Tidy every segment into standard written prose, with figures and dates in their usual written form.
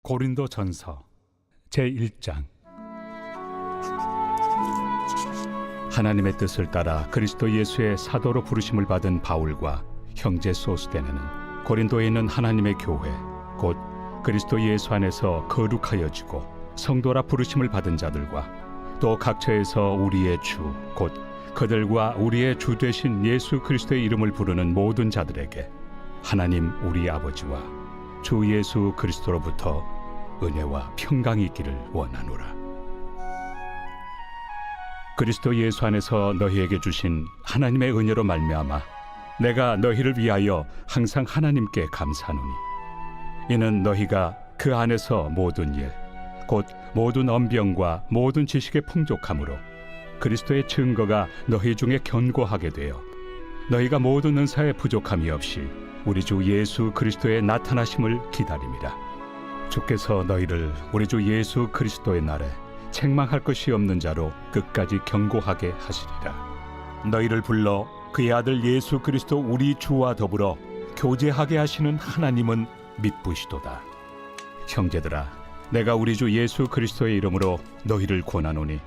고린도전서 제1장. 하나님의 뜻을 따라 그리스도 예수의 사도로 부르심을 받은 바울과 형제 소스데네는 고린도에 있는 하나님의 교회 곧 그리스도 예수 안에서 거룩하여지고 성도라 부르심을 받은 자들과 또 각처에서 우리의 주 곧 그들과 우리의 주 되신 예수 그리스도의 이름을 부르는 모든 자들에게 하나님 우리 아버지와 주 예수 그리스도로부터 은혜와 평강이 있기를 원하노라. 그리스도 예수 안에서 너희에게 주신 하나님의 은혜로 말미암아 내가 너희를 위하여 항상 하나님께 감사하노니 이는 너희가 그 안에서 모든 일 곧 모든 언병과 모든 지식의 풍족함으로 그리스도의 증거가 너희 중에 견고하게 되어 너희가 모든 은사에 부족함이 없이 우리 주 예수 그리스도의 나타나심을 기다림이라. 주께서 너희를 우리 주 예수 그리스도의 날에 책망할 것이 없는 자로 끝까지 견고하게 하시리라. 너희를 불러 그의 아들 예수 그리스도 우리 주와 더불어 교제하게 하시는 하나님은 미쁘시도다. 형제들아, 내가 우리 주 예수 그리스도의 이름으로 너희를 권하노니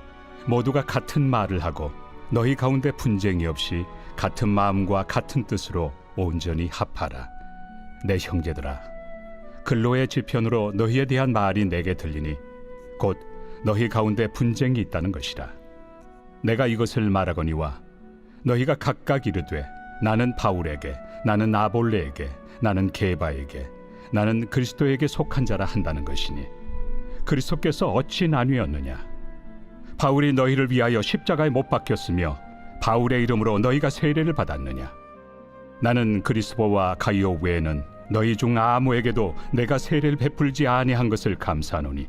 모두가 같은 말을 하고 너희 가운데 분쟁이 없이 같은 마음과 같은 뜻으로 온전히 합하라. 내 형제들아, 근로의 지편으로 너희에 대한 말이 내게 들리니 곧 너희 가운데 분쟁이 있다는 것이라. 내가 이것을 말하거니와 너희가 각각 이르되 나는 바울에게, 나는 아볼레에게, 나는 게바에게, 나는 그리스도에게 속한 자라 한다는 것이니 그리스도께서 어찌 나뉘었느냐? 바울이 너희를 위하여 십자가에 못 박혔으며 바울의 이름으로 너희가 세례를 받았느냐? 나는 그리스도와 가이오 외에는 너희 중 아무에게도 내가 세례를 베풀지 아니한 것을 감사하노니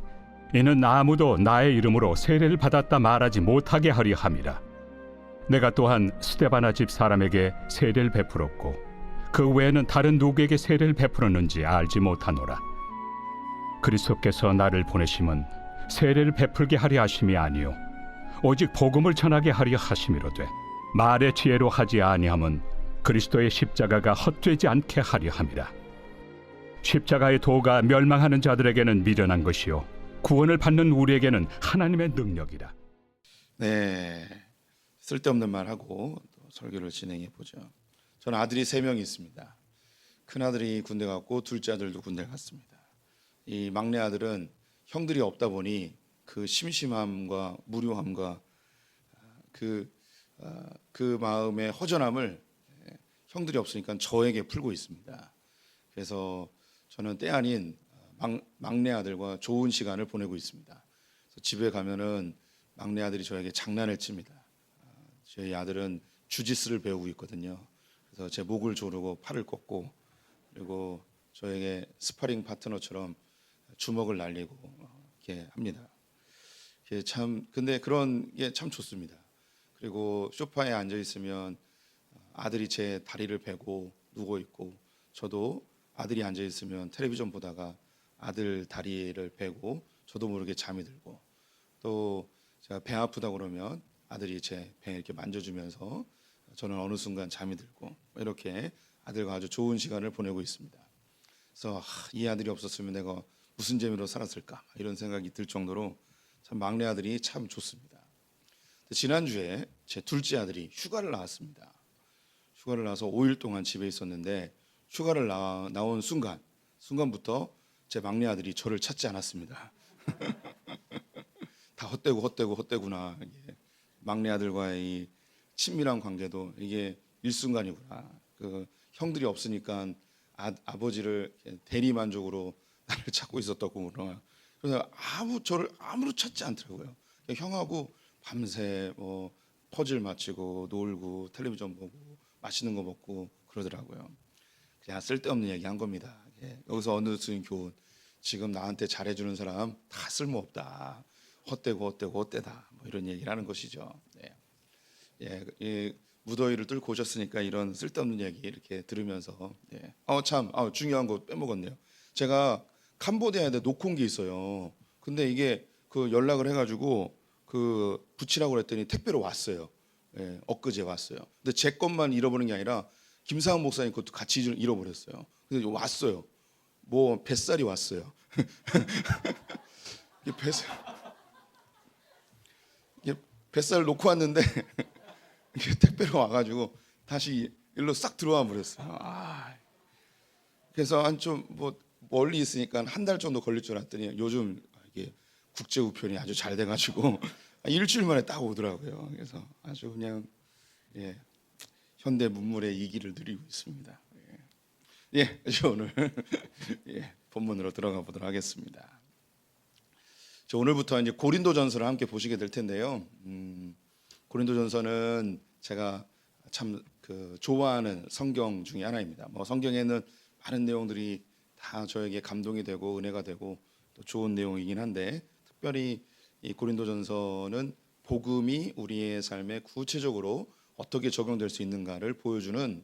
이는 아무도 나의 이름으로 세례를 받았다 말하지 못하게 하려 함이라. 내가 또한 스데바나 집 사람에게 세례를 베풀었고 그 외에는 다른 누구에게 세례를 베풀었는지 알지 못하노라. 그리스도께서 나를 보내심은 세례를 베풀게 하려 하심이 아니요 오직 복음을 전하게 하려 하심이로되 말의 지혜로 하지 아니함은 그리스도의 십자가가 헛되지 않게 하려 함이라. 십자가의 도가 멸망하는 자들에게는 미련한 것이요 구원을 받는 우리에게는 하나님의 능력이라. 네, 쓸데없는 말하고 설교를 진행해 보죠. 저는 아들이 3명이 있습니다. 큰 아들이 군대 갔고 둘째 아들도 군대 갔습니다. 이 막내 아들은 형들이 없다 보니 그 심심함과 무료함과 그 마음의 허전함을 형들이 없으니까 저에게 풀고 있습니다. 그래서 저는 때 아닌 막내 아들과 좋은 시간을 보내고 있습니다. 그래서 집에 가면은 막내 아들이 저에게 장난을 칩니다. 저희 아들은 주짓수를 배우고 있거든요. 그래서 제 목을 조르고 팔을 꺾고 그리고 저에게 스파링 파트너처럼 주먹을 날리고 이렇게 합니다. 근데 그런 게 참 좋습니다. 그리고 소파에 앉아 있으면 아들이 제 다리를 베고 누워 있고 저도 아들이 앉아 있으면 텔레비전 보다가 아들 다리를 베고 저도 모르게 잠이 들고 또 제가 배 아프다 그러면 아들이 제 배 이렇게 만져주면서 저는 어느 순간 잠이 들고 이렇게 아들과 아주 좋은 시간을 보내고 있습니다. 그래서 이 아들이 없었으면 내가 무슨 재미로 살았을까 이런 생각이 들 정도로 참 막내 아들이 참 좋습니다. 지난주에 제 둘째 아들이 휴가를 나왔습니다. 휴가를 나와서 5일 동안 집에 있었는데 휴가를 나온 순간부터 제 막내 아들이 저를 찾지 않았습니다. 다 헛되구나. 막내 아들과의 이 친밀한 관계도 이게 일순간이구나. 그 형들이 없으니까 아버지를 대리만족으로 나를 찾고 있었다고 그래서 저를 아무로 찾지 않더라고요. 형하고 밤새 퍼즐 맞히고 놀고 텔레비전 보고 맛있는 거 먹고 그러더라고요. 그냥 쓸데없는 얘기 한 겁니다. 여기서 얻는 교훈, 지금 나한테 잘해주는 사람 다 쓸모없다. 헛되다 뭐 이런 얘기를 하는 것이죠. 무더위를 뚫고 오셨으니까 이런 쓸데없는 얘기 이렇게 들으면서 중요한 거 빼먹었네요. 제가 캄보디아에 놓고 온 게 있어요. 근데 이게 그 연락을 해가지고 그 붙이라고 그랬더니 택배로 왔어요. 엊그제 왔어요. 근데 제 것만 잃어버린 게 아니라 김상훈 목사님 것도 같이 잃어버렸어요. 근데 왔어요. 뭐 뱃살이 왔어요. 이게 뱃살 놓고 왔는데 이게 택배로 와가지고 다시 일로 싹 들어와 버렸어요. 그래서 한 좀 뭐 멀리 있으니까 한 달 정도 걸릴 줄 알았더니 요즘 이게 국제 우편이 아주 잘 돼가지고 일주일 만에 딱 오더라고요. 그래서 아주 그냥 현대 문물의 이기를 누리고 있습니다. 이제 오늘 본문으로 들어가 보도록 하겠습니다. 오늘부터 이제 고린도전서를 함께 보시게 될 텐데요. 고린도전서는 제가 참 좋아하는 성경 중에 하나입니다. 뭐 성경에는 많은 내용들이 다 저에게 감동이 되고 은혜가 되고 또 좋은 내용이긴 한데 특별히 이 고린도전서는 복음이 우리의 삶에 구체적으로 어떻게 적용될 수 있는가를 보여주는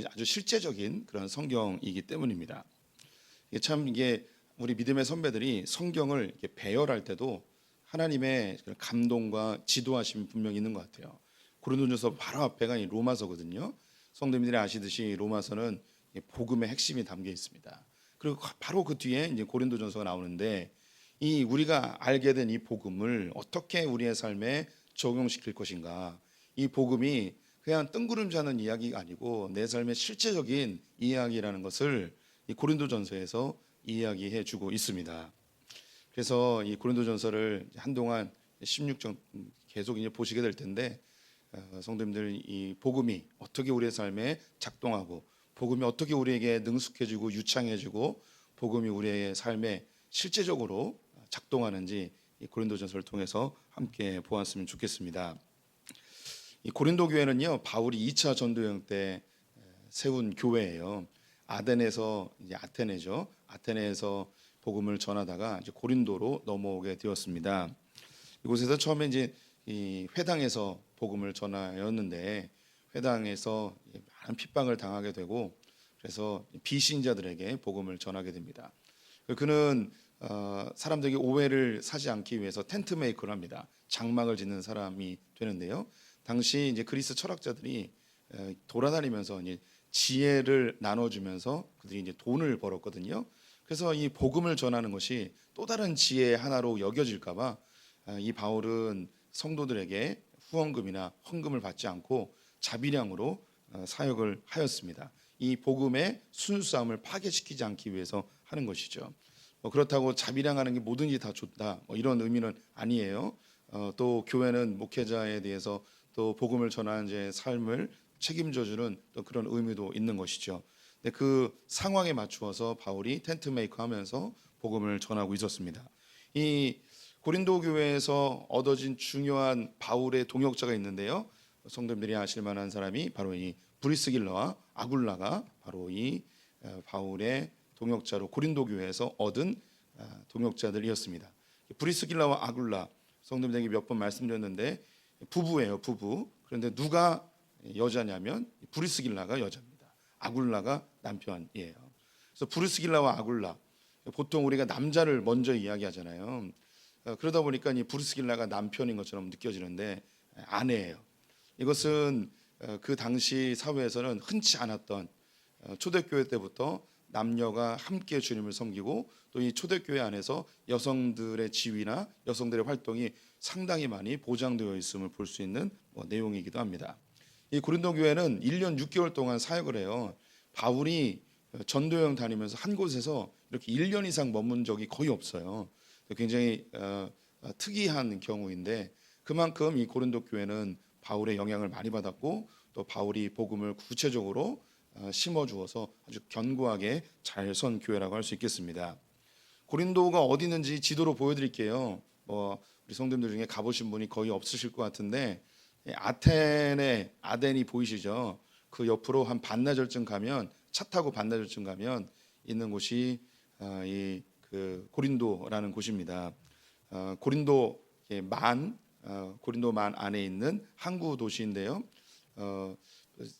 아주 실제적인 그런 성경이기 때문입니다. 이게 우리 믿음의 선배들이 성경을 이렇게 배열할 때도 하나님의 감동과 지도하심이 분명히 있는 것 같아요. 고린도전서 바로 앞에가 이 로마서거든요. 성도님들이 아시듯이 로마서는 복음의 핵심이 담겨 있습니다. 그리고 바로 그 뒤에 이제 고린도전서가 나오는데 이 우리가 알게 된 이 복음을 어떻게 우리의 삶에 적용시킬 것인가? 이 복음이 그냥 뜬구름 자는 이야기가 아니고 내 삶의 실제적인 이야기라는 것을 이 고린도전서에서 이야기해 주고 있습니다. 그래서 이 고린도전서를 한동안 16장 계속 이제 보시게 될 텐데 성도님들 이 복음이 어떻게 우리의 삶에 작동하고 복음이 어떻게 우리에게 능숙해지고 유창해지고 복음이 우리의 삶에 실제적으로 작동하는지 이 고린도전서를 통해서 함께 보았으면 좋겠습니다. 이 고린도 교회는요 바울이 2차 전도여행 때 세운 교회예요. 아덴에서 이제 아테네죠. 아테네에서 복음을 전하다가 이제 고린도로 넘어오게 되었습니다. 이곳에서 처음에 이제 이 회당에서 복음을 전하였는데 회당에서 많은 핍박을 당하게 되고 그래서 비신자들에게 복음을 전하게 됩니다. 그는 사람들에게 오해를 사지 않기 위해서 텐트 메이커를 합니다. 장막을 짓는 사람이 되는데요. 당시 이제 그리스 철학자들이 돌아다니면서 이제 지혜를 나눠주면서 그들이 이제 돈을 벌었거든요. 그래서 이 복음을 전하는 것이 또 다른 지혜의 하나로 여겨질까봐 이 바울은 성도들에게 후원금이나 헌금을 받지 않고 자비량으로 사역을 하였습니다. 이 복음의 순수함을 파괴시키지 않기 위해서 하는 것이죠. 그렇다고 자비량하는 게 뭐든지 다 좋다 이런 의미는 아니에요. 또 교회는 목회자에 대해서 또 복음을 전하는 자의 삶을 책임져주는 또 그런 의미도 있는 것이죠. 근데 그 상황에 맞추어서 바울이 텐트 메이커 하면서 복음을 전하고 있었습니다. 이 고린도 교회에서 얻어진 중요한 바울의 동역자가 있는데요. 성도님들이 아실 만한 사람이 바로 이 브리스길라와 아굴라가 바로 이 바울의 동역자로 고린도 교회에서 얻은 동역자들이었습니다. 브리스길라와 아굴라 성도님들에게 몇 번 말씀드렸는데 부부예요, 부부. 그런데 누가 여자냐면 브리스길라가 여자입니다. 아굴라가 남편이에요. 그래서 브리스길라와 아굴라 보통 우리가 남자를 먼저 이야기하잖아요. 그러다 보니까 이 브리스길라가 남편인 것처럼 느껴지는데 아내예요. 이것은 그 당시 사회에서는 흔치 않았던 초대교회 때부터 남녀가 함께 주님을 섬기고 또 이 초대교회 안에서 여성들의 지위나 여성들의 활동이 상당히 많이 보장되어 있음을 볼 수 있는 내용이기도 합니다. 이 고린도 교회는 1년 6개월 동안 사역을 해요. 바울이 전도여행 다니면서 한 곳에서 이렇게 1년 이상 머문 적이 거의 없어요. 굉장히 특이한 경우인데 그만큼 이 고린도 교회는 바울의 영향을 많이 받았고 또 바울이 복음을 구체적으로 심어주어서 아주 견고하게 잘 선 교회라고 할 수 있겠습니다. 고린도가 어디 있는지 지도로 보여드릴게요. 우리 성도님들 중에 가보신 분이 거의 없으실 것 같은데 아덴이 보이시죠? 그 옆으로 한 반나절쯤 가면 차 타고 반나절쯤 가면 있는 곳이 이 고린도라는 곳입니다. 고린도 만 안에 있는 항구 도시인데요.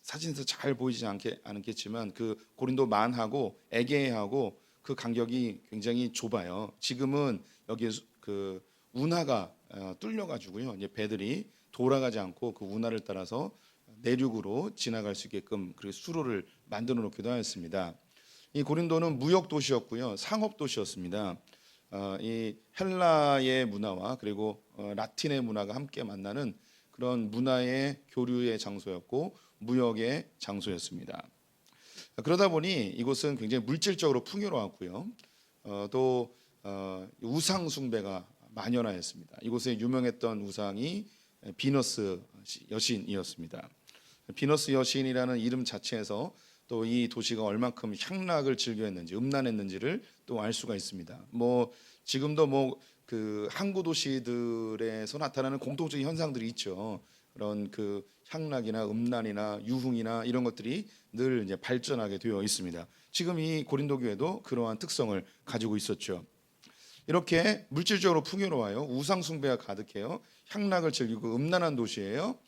사진에서 잘 보이지 않겠지만 그 고린도 만하고 에게하고 그 간격이 굉장히 좁아요. 지금은 여기 그 운하가 뚫려가지고요. 이제 배들이 돌아가지 않고 그 운하를 따라서 내륙으로 지나갈 수 있게끔 그리고 수로를 만들어 놓기도 하였습니다. 이 고린도는 무역 도시였고요, 상업 도시였습니다. 이 헬라의 문화와 그리고 라틴의 문화가 함께 만나는 그런 문화의 교류의 장소였고 무역의 장소였습니다. 그러다 보니 이곳은 굉장히 물질적으로 풍요로웠고요. 또 우상 숭배가 만연하였습니다. 이곳에 유명했던 우상이 비너스 여신이었습니다. 비너스 여신이라는 이름 자체에서 또 이 도시가 얼만큼 향락을 즐겨했는지 음란했는지를 또 알 수가 있습니다. 뭐 지금도 뭐 그 항구 도시들에서 나타나는 공통적인 현상들이 있죠. 그런 그 향락이나 음란이나 유흥이나 이런 것들이 늘 이제 발전하게 되어 있습니다. 지금 이 고린도 교회도 그러한 특성을 가지고 있었죠. 이렇게 물질적으로 풍요로워요. 우상 숭배가 가득해요. 향락을 즐기고 음란한 도시예요.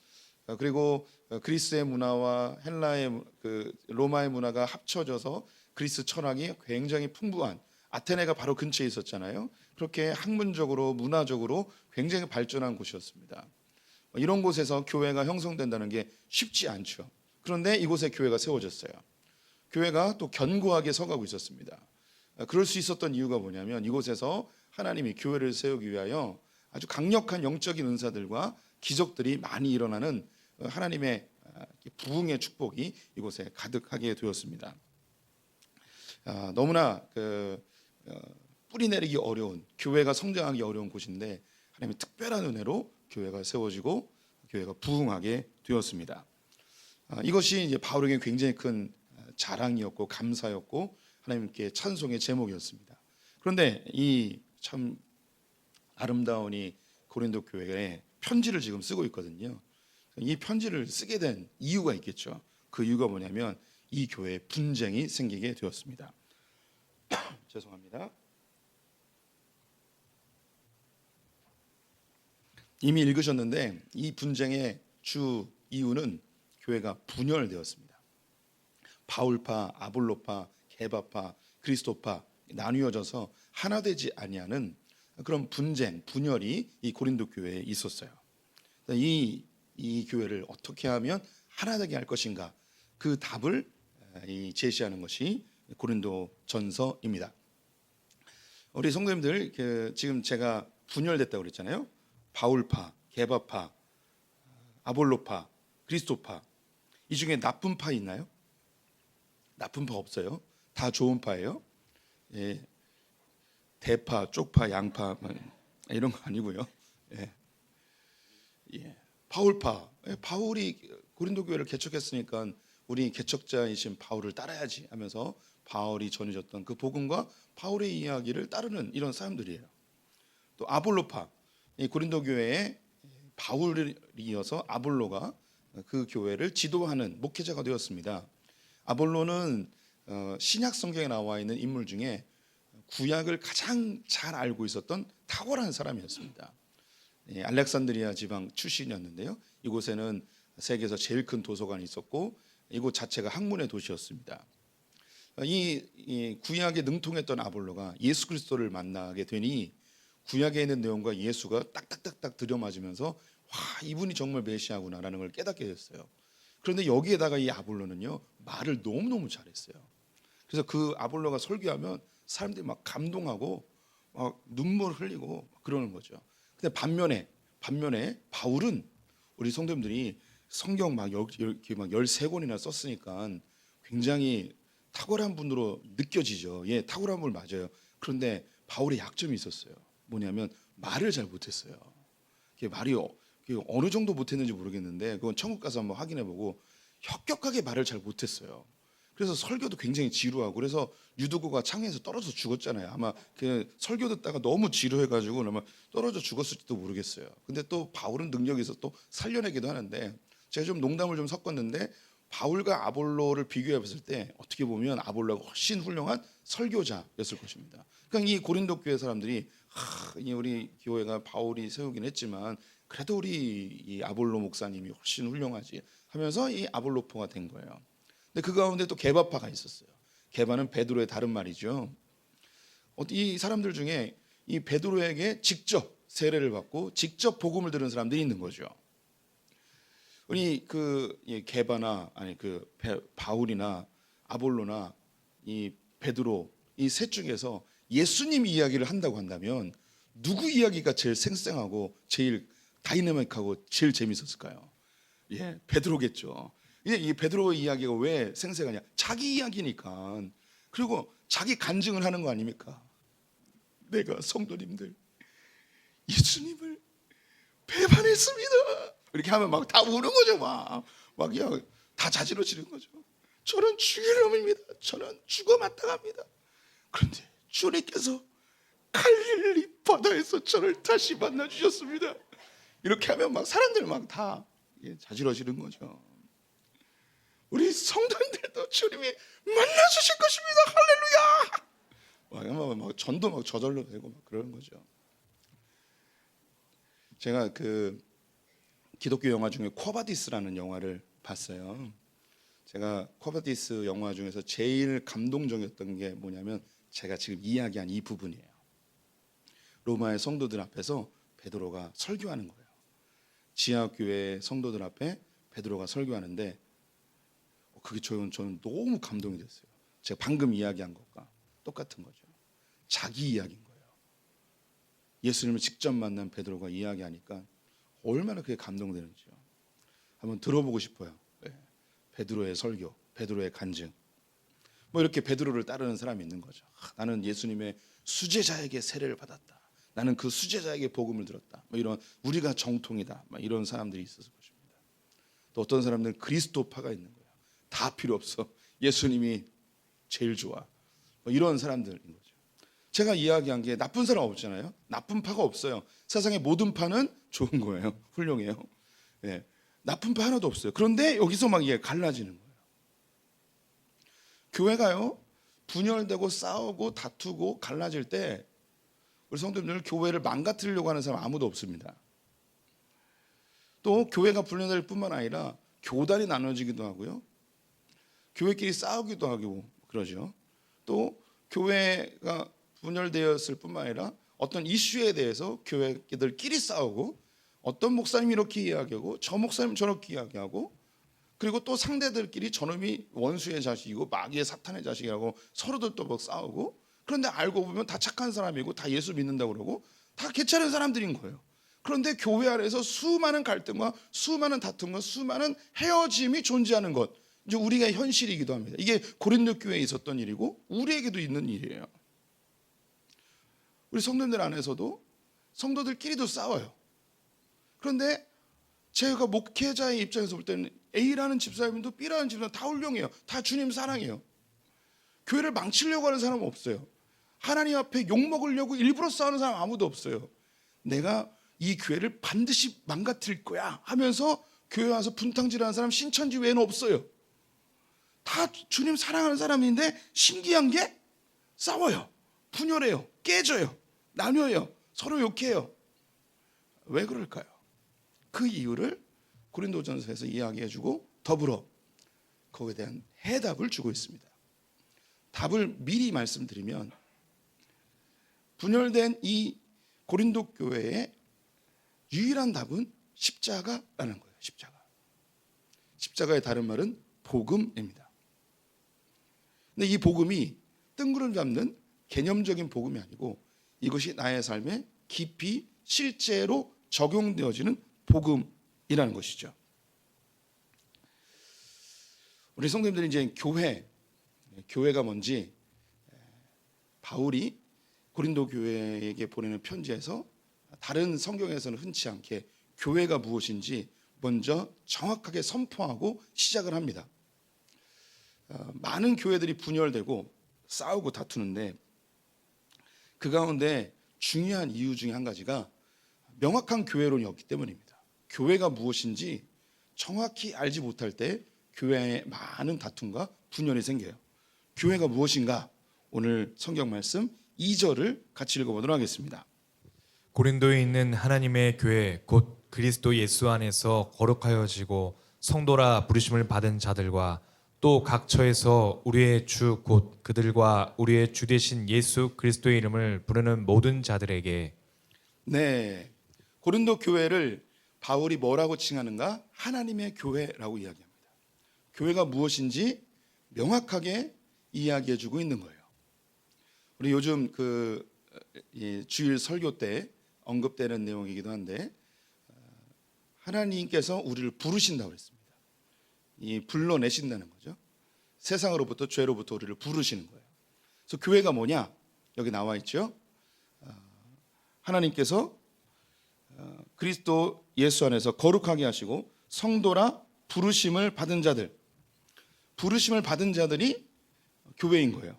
그리고 그리스의 문화와 헬라의 그 로마의 문화가 합쳐져서 그리스 철학이 굉장히 풍부한 아테네가 바로 근처에 있었잖아요. 그렇게 학문적으로 문화적으로 굉장히 발전한 곳이었습니다. 이런 곳에서 교회가 형성된다는 게 쉽지 않죠. 그런데 이곳에 교회가 세워졌어요. 교회가 또 견고하게 서가고 있었습니다. 그럴 수 있었던 이유가 뭐냐면 이곳에서 하나님이 교회를 세우기 위하여 아주 강력한 영적인 은사들과 기적들이 많이 일어나는 하나님의 부흥의 축복이 이곳에 가득하게 되었습니다. 너무나 뿌리 내리기 어려운 교회가 성장하기 어려운 곳인데 하나님의 특별한 은혜로 교회가 세워지고 교회가 부흥하게 되었습니다. 이것이 이제 바울에게 굉장히 큰 자랑이었고 감사였고 하나님께 찬송의 제목이었습니다. 그런데 이 참 아름다운 이 고린도 교회에 편지를 지금 쓰고 있거든요. 이 편지를 쓰게 된 이유가 있겠죠. 그 이유가 뭐냐면 이 교회에 분쟁이 생기게 되었습니다. 죄송합니다. 이미 읽으셨는데 이 분쟁의 주 이유는 교회가 분열되었습니다. 바울파, 아볼로파, 게바파, 그리스도파 나뉘어져서 하나 되지 아니하는 그런 분쟁, 분열이 이 고린도 교회에 있었어요. 이 교회를 어떻게 하면 하나 되게 할 것인가? 그 답을 제시하는 것이 고린도 전서입니다. 우리 성도님들 지금 제가 분열됐다고 그랬잖아요. 바울파, 게바파, 아볼로파, 그리스도파 이 중에 나쁜 파 있나요? 나쁜 파 없어요. 다 좋은 파예요. 예. 대파, 쪽파, 양파 이런 거 아니고요. 예. 예. 바울파, 바울이 고린도 교회를 개척했으니까 우리 개척자이신 바울을 따라야지 하면서 바울이 전해졌던 그 복음과 바울의 이야기를 따르는 이런 사람들이에요. 또 아볼로파, 이 고린도 교회에 바울을 이어서 아볼로가 그 교회를 지도하는 목회자가 되었습니다. 아볼로는 신약 성경에 나와 있는 인물 중에 구약을 가장 잘 알고 있었던 탁월한 사람이었습니다. 알렉산드리아 지방 출신이었는데요. 이곳에는 세계에서 제일 큰 도서관이 있었고 이곳 자체가 학문의 도시였습니다. 이 구약에 능통했던 아볼로가 예수 그리스도를 만나게 되니 구약에 있는 내용과 예수가 딱딱딱딱 들여맞으면서 와, 이분이 정말 메시아구나라는 걸 깨닫게 됐어요. 그런데 여기에다가 이 아볼로는요 말을 너무너무 잘했어요. 그래서 그 아볼로가 설교하면 사람들이 막 감동하고 막 눈물 흘리고 그러는 거죠. 근데 반면에 바울은 우리 성도님들이 성경 막 13권이나 썼으니까 굉장히 탁월한 분으로 느껴지죠. 예, 탁월한 분 맞아요. 그런데 바울의 약점이 있었어요. 뭐냐면 말을 잘 못했어요. 말이 어느 정도 못했는지 모르겠는데 그건 천국 가서 한번 확인해보고 혁혁하게 말을 잘 못했어요. 그래서 설교도 굉장히 지루하고 그래서 유두고가 창에서 떨어져 죽었잖아요. 아마 그 설교 듣다가 너무 지루해가지고 아마 떨어져 죽었을지도 모르겠어요. 근데 또 바울은 능력이 있어서 또 살려내기도 하는데 제가 좀 농담을 좀 섞었는데 바울과 아볼로를 비교해 봤을 때 어떻게 보면 아볼로가 훨씬 훌륭한 설교자였을 것입니다. 그러니까 이 고린도 교회 사람들이 우리 교회가 바울이 세우긴 했지만 그래도 우리 이 아볼로 목사님이 훨씬 훌륭하지 하면서 이 아볼로파가 된 거예요. 근데 그 가운데 또 게바파가 있었어요. 게바는 베드로의 다른 말이죠. 이 사람들 중에 이 베드로에게 직접 세례를 받고 직접 복음을 들은 사람들이 있는 거죠. 우리 그 게바나 아니 그 바울이나 아볼로나 이 베드로 이 셋 중에서 예수님 이야기를 한다고 한다면 누구 이야기가 제일 생생하고 제일 다이내믹하고 제일 재밌었을까요? 예, 베드로겠죠. 이 베드로 이야기가 왜 생생하냐? 자기 이야기니까. 그리고 자기 간증을 하는 거 아닙니까? 내가 성도님들 예수님을 배반했습니다. 이렇게 하면 막 다 우는 거죠. 막 그냥 다 자지러지는 거죠. 저는 죽일 놈입니다. 저는 죽어 마땅합니다. 그런데 주님께서 갈릴리 바다에서 저를 다시 만나 주셨습니다. 이렇게 하면 막 사람들 막 다 자지러지는 거죠. 우리 성도님들도 주님이 만나 주실 것입니다. 할렐루야. 막 전도 막 저절로 되고 막 그러는 거죠. 제가 그 기독교 영화 중에 쿼바디스라는 영화를 봤어요. 제가 쿼바디스 영화 중에서 제일 감동적이었던 게 뭐냐면 제가 지금 이야기한 이 부분이에요. 로마의 성도들 앞에서 베드로가 설교하는 거예요. 지하교회 성도들 앞에 베드로가 설교하는데 그게 저는 너무 감동이 됐어요. 제가 방금 이야기한 것과 똑같은 거죠. 자기 이야기인 거예요. 예수님을 직접 만난 베드로가 이야기하니까 얼마나 그게 감동되는지요. 한번 들어보고 싶어요. 베드로의 설교, 베드로의 간증. 뭐 이렇게 베드로를 따르는 사람이 있는 거죠. 나는 예수님의 수제자에게 세례를 받았다. 나는 그 수제자에게 복음을 들었다. 뭐 이런 우리가 정통이다. 뭐 이런 사람들이 있었을 것입니다. 또 어떤 사람들은 그리스도파가 있는 거예요. 다 필요 없어. 예수님이 제일 좋아. 뭐 이런 사람들인 거죠. 제가 이야기한 게 나쁜 사람 없잖아요. 나쁜 파가 없어요. 세상의 모든 파는 좋은 거예요. 훌륭해요. 예. 나쁜 파 하나도 없어요. 그런데 여기서 막 이게 갈라지는 거예요. 교회가요 분열되고 싸우고 다투고 갈라질 때 우리 성도님들 교회를 망가뜨리려고 하는 사람 아무도 없습니다. 또 교회가 분열될 뿐만 아니라 교단이 나눠지기도 하고요. 교회끼리 싸우기도 하고 그러죠. 또 교회가 분열되었을 뿐만 아니라 어떤 이슈에 대해서 교회들끼리 싸우고 어떤 목사님이 이렇게 이야기하고 저 목사님 저렇게 이야기하고 그리고 또 상대들끼리 저놈이 원수의 자식이고 마귀의 사탄의 자식이라고 서로들 또 막 싸우고 그런데 알고 보면 다 착한 사람이고 다 예수 믿는다고 그러고 다 괜찮은 사람들인 거예요. 그런데 교회 안에서 수많은 갈등과 수많은 다툼과 수많은 헤어짐이 존재하는 것 이제 우리가 현실이기도 합니다. 이게 고린도 교회에 있었던 일이고 우리에게도 있는 일이에요. 우리 성도들 안에서도 성도들끼리도 싸워요. 그런데 제가 목회자의 입장에서 볼 때는 A라는 집사님도 B라는 집사님 다 훌륭해요. 다 주님 사랑해요. 교회를 망치려고 하는 사람은 없어요. 하나님 앞에 욕먹으려고 일부러 싸우는 사람 아무도 없어요. 내가 이 교회를 반드시 망가뜨릴 거야 하면서 교회 와서 분탕질하는 사람 신천지 외에는 없어요. 다 주님 사랑하는 사람인데 신기한 게 싸워요. 분열해요. 깨져요. 나뉘어요. 서로 욕해요. 왜 그럴까요? 그 이유를 고린도전서에서 이야기해주고 더불어 거기에 대한 해답을 주고 있습니다. 답을 미리 말씀드리면 분열된 이 고린도 교회의 유일한 답은 십자가라는 거예요. 십자가의 다른 말은 복음입니다. 근데 이 복음이 뜬구름 잡는 개념적인 복음이 아니고 이것이 나의 삶에 깊이 실제로 적용되어지는 복음이라는 것이죠. 우리 성도님들이 이제 교회가 뭔지 바울이 고린도 교회에게 보내는 편지에서 다른 성경에서는 흔치 않게 교회가 무엇인지 먼저 정확하게 선포하고 시작을 합니다. 많은 교회들이 분열되고 싸우고 다투는데 그 가운데 중요한 이유 중에 한 가지가 명확한 교회론이 없기 때문입니다. 교회가 무엇인지 정확히 알지 못할 때 교회에 많은 다툼과 분열이 생겨요. 교회가 무엇인가? 오늘 성경 말씀 2절을 같이 읽어보도록 하겠습니다. 고린도에 있는 하나님의 교회 곧 그리스도 예수 안에서 거룩하여지고 성도라 부르심을 받은 자들과 또 각 처에서 우리의 주 곧 그들과 우리의 주 되신 예수 그리스도의 이름을 부르는 모든 자들에게. 네, 고린도 교회를 바울이 뭐라고 칭하는가? 하나님의 교회라고 이야기합니다. 교회가 무엇인지 명확하게 이야기해주고 있는 거예요. 우리 요즘 이 주일 설교 때 언급되는 내용이기도 한데 하나님께서 우리를 부르신다고 그랬습니다. 이 불러내신다는 거죠. 세상으로부터 죄로부터 우리를 부르시는 거예요. 그래서 교회가 뭐냐? 여기 나와 있죠. 하나님께서 그리스도 예수 안에서 거룩하게 하시고 성도라 부르심을 받은 자들, 부르심을 받은 자들이 교회인 거예요.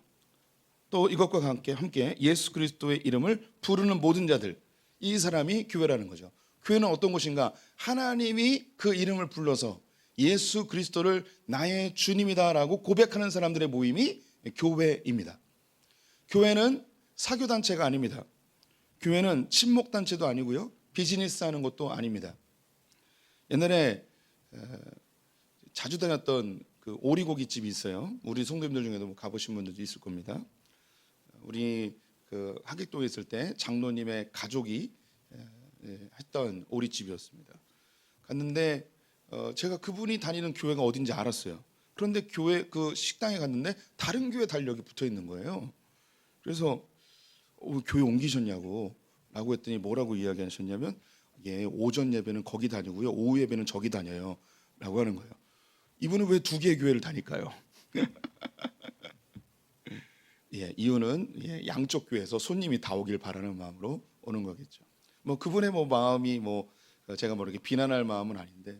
또 이것과 함께 예수 그리스도의 이름을 부르는 모든 자들, 이 사람이 교회라는 거죠. 교회는 어떤 곳인가? 하나님이 그 이름을 불러서 예수 그리스도를 나의 주님이다라고 고백하는 사람들의 모임이 교회입니다. 교회는 사교단체가 아닙니다. 교회는 친목단체도 아니고요, 비즈니스 하는 것도 아닙니다. 옛날에 자주 다녔던 그 오리고기집이 있어요. 우리 성도님들 중에도 가보신 분들도 있을 겁니다. 우리 그 하객도에 있을 때 장로님의 가족이 했던 오리집이었습니다. 갔는데 제가 그분이 다니는 교회가 어딘지 알았어요. 그런데 교회 그 식당에 갔는데 다른 교회 달력이 붙어 있는 거예요. 그래서 교회 옮기셨냐고 라고 했더니 뭐라고 이야기하셨냐면, 예, 오전 예배는 거기 다니고요, 오후 예배는 저기 다녀요 라고 하는 거예요. 이분은 왜 두 개의 교회를 다닐까요? 예, 이유는 양쪽 교회에서 손님이 다 오길 바라는 마음으로 오는 거겠죠. 뭐 그분의 마음이 제가 이렇게 비난할 마음은 아닌데,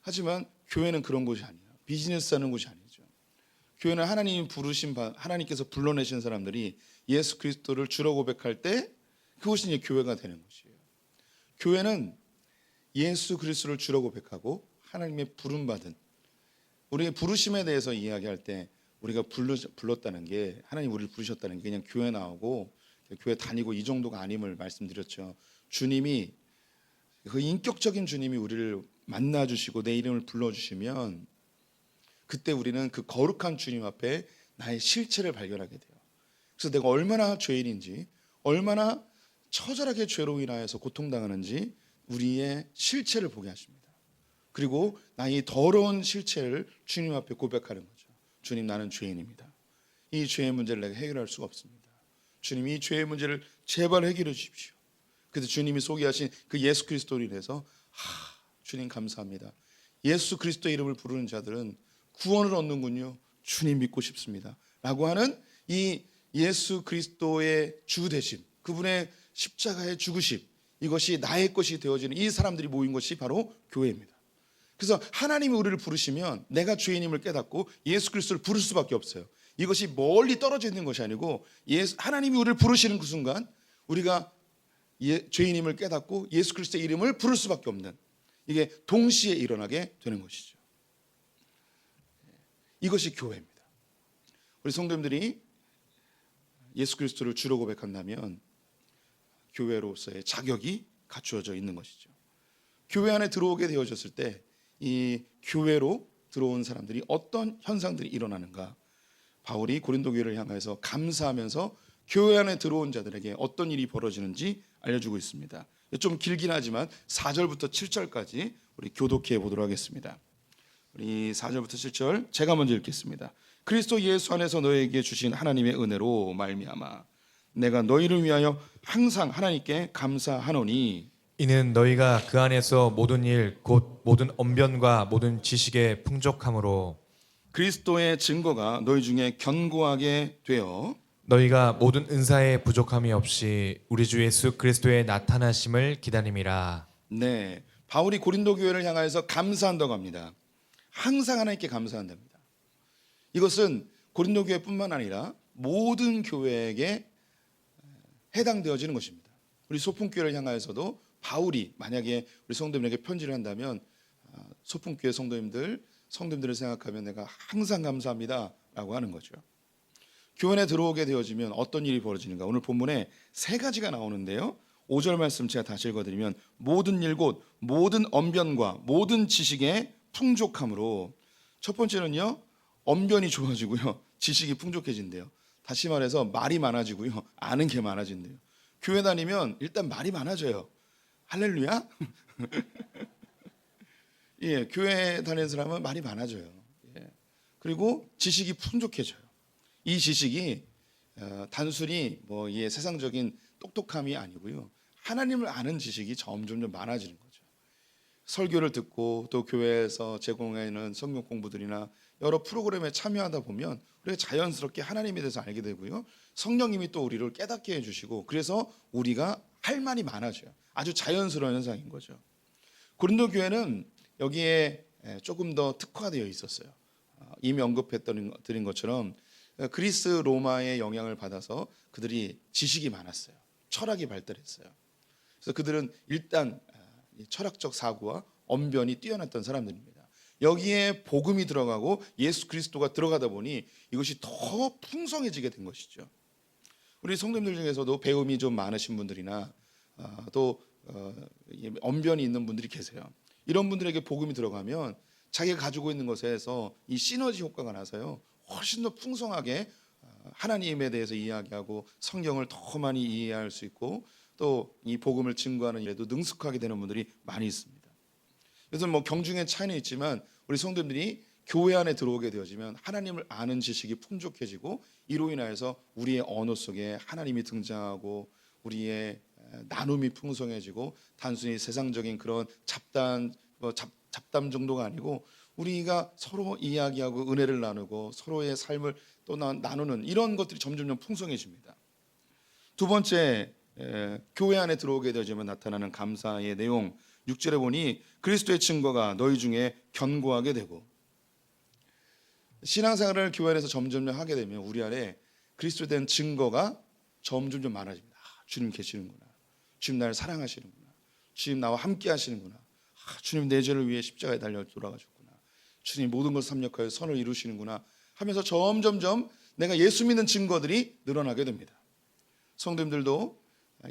하지만 교회는 그런 곳이 아니에요. 비즈니스 하는 곳이 아니죠. 교회는 하나님이 하나님께서 불러내신 사람들이 예수 그리스도를 주로 고백할 때 그것이 이제 교회가 되는 것이에요. 교회는 예수 그리스도를 주로 고백하고 하나님의 부름받은, 우리의 부르심에 대해서 이야기할 때 우리가 불렀다는 게, 하나님 우리를 부르셨다는 게 그냥 교회 나오고 교회 다니고 이 정도가 아님을 말씀드렸죠. 주님이, 그 인격적인 주님이 우리를 만나주시고 내 이름을 불러주시면 그때 우리는 그 거룩한 주님 앞에 나의 실체를 발견하게 돼요. 그래서 내가 얼마나 죄인인지, 얼마나 처절하게 죄로 인하여서 고통당하는지 우리의 실체를 보게 하십니다. 그리고 나의 더러운 실체를 주님 앞에 고백하는 거죠. 주님, 나는 죄인입니다. 이 죄의 문제를 내가 해결할 수가 없습니다. 주님, 이 죄의 문제를 제발 해결해 주십시오. 그래서 주님이 소개하신 그 예수 그리스도로 인해서 주님 감사합니다. 예수 그리스도의 이름을 부르는 자들은 구원을 얻는군요. 주님 믿고 싶습니다 라고 하는 이 예수 그리스도의 주 되심, 그분의 십자가의 죽으심, 이것이 나의 것이 되어지는 이 사람들이 모인 것이 바로 교회입니다. 그래서 하나님이 우리를 부르시면 내가 죄인임을 깨닫고 예수 그리스도를 부를 수밖에 없어요. 이것이 멀리 떨어져 있는 것이 아니고 하나님이 우리를 부르시는 그 순간 우리가 죄인임을 깨닫고 예수 그리스도의 이름을 부를 수밖에 없는, 이게 동시에 일어나게 되는 것이죠. 이것이 교회입니다. 우리 성도님들이 예수 그리스도를 주로 고백한다면 교회로서의 자격이 갖추어져 있는 것이죠. 교회 안에 들어오게 되어졌을 때 이 교회로 들어온 사람들이 어떤 현상들이 일어나는가, 바울이 고린도 교회를 향해서 감사하면서 교회 안에 들어온 자들에게 어떤 일이 벌어지는지 알려주고 있습니다. 좀 길긴 하지만 4절부터 7절까지 우리 교독해 보도록 하겠습니다. 우리 4절부터 7절 제가 먼저 읽겠습니다. 그리스도 예수 안에서 너에게 주신 하나님의 은혜로 말미암아 내가 너희를 위하여 항상 하나님께 감사하노니, 이는 너희가 그 안에서 모든 일 곧 모든 언변과 모든 지식의 풍족함으로 그리스도의 증거가 너희 중에 견고하게 되어 너희가 모든 은사에 부족함이 없이 우리 주 예수 그리스도의 나타나심을 기다림이라. 네, 바울이 고린도 교회를 향하여서 감사한다고 합니다. 항상 하나님께 감사한답니다. 이것은 고린도 교회뿐만 아니라 모든 교회에게 해당되어지는 것입니다. 우리 소풍교회를 향하여서도 바울이 만약에 우리 성도님에게 편지를 한다면 소풍교회 성도님들을 생각하면 내가 항상 감사합니다 라고 하는 거죠. 교회 들어오게 되어지면 어떤 일이 벌어지는가, 오늘 본문에 세 가지가 나오는데요, 5절 말씀 제가 다시 읽어드리면 모든 일 곧 모든 언변과 모든 지식의 풍족함으로, 첫 번째는요 언변이 좋아지고요 지식이 풍족해진대요. 다시 말해서 말이 많아지고요 아는 게 많아진대요. 교회 다니면 일단 말이 많아져요. 할렐루야. 예, 교회 다니는 사람은 말이 많아져요. 예. 그리고 지식이 풍족해져요. 이 지식이 단순히 뭐 이 세상적인 똑똑함이 아니고요. 하나님을 아는 지식이 점점 많아지는 거죠. 설교를 듣고 또 교회에서 제공하는 성경 공부들이나 여러 프로그램에 참여하다 보면 우리가 자연스럽게 하나님에 대해서 알게 되고요. 성령님이 또 우리를 깨닫게 해주시고 그래서 우리가 할 말이 많아져요. 아주 자연스러운 현상인 거죠. 고린도 교회는 여기에 조금 더 특화되어 있었어요. 이미 언급해드린 것처럼 그리스 로마의 영향을 받아서 그들이 지식이 많았어요. 철학이 발달했어요. 그래서 그들은 일단 철학적 사고와 언변이 뛰어났던 사람들입니다. 여기에 복음이 들어가고 예수 그리스도가 들어가다 보니 이것이 더 풍성해지게 된 것이죠. 우리 성도님들 중에서도 배움이 좀 많으신 분들이나 또 언변이 있는 분들이 계세요. 이런 분들에게 복음이 들어가면 자기가 가지고 있는 것에서 이 시너지 효과가 나서요. 훨씬 더 풍성하게 하나님에 대해서 이야기하고 성경을 더 많이 이해할 수 있고 또 이 복음을 증거하는 일에도 능숙하게 되는 분들이 많이 있습니다. 그래서 뭐 경중의 차이는 있지만 우리 성도님들이 교회 안에 들어오게 되어지면 하나님을 아는 지식이 풍족해지고 이로 인하여서 우리의 언어 속에 하나님이 등장하고 우리의 나눔이 풍성해지고 단순히 세상적인 그런 잡담 정도가 아니고 우리가 서로 이야기하고 은혜를 나누고 서로의 삶을 또 나누는 이런 것들이 점점 풍성해집니다. 두 번째, 교회 안에 들어오게 되어지면 나타나는 감사의 내용 6절에 보니 그리스도의 증거가 너희 중에 견고하게 되고 신앙생활을 교회 안에서 점점 하게 되면 우리 안에 그리스도에 대한 증거가 점점 많아집니다. 주님 계시는구나. 주님 나를 사랑하시는구나. 주님 나와 함께 하시는구나. 주님 내 죄를 위해 십자가에 달려 돌아가셨구나. 주님 모든 것을 합력하여 선을 이루시는구나 하면서 점점점 내가 예수 믿는 증거들이 늘어나게 됩니다. 성도님들도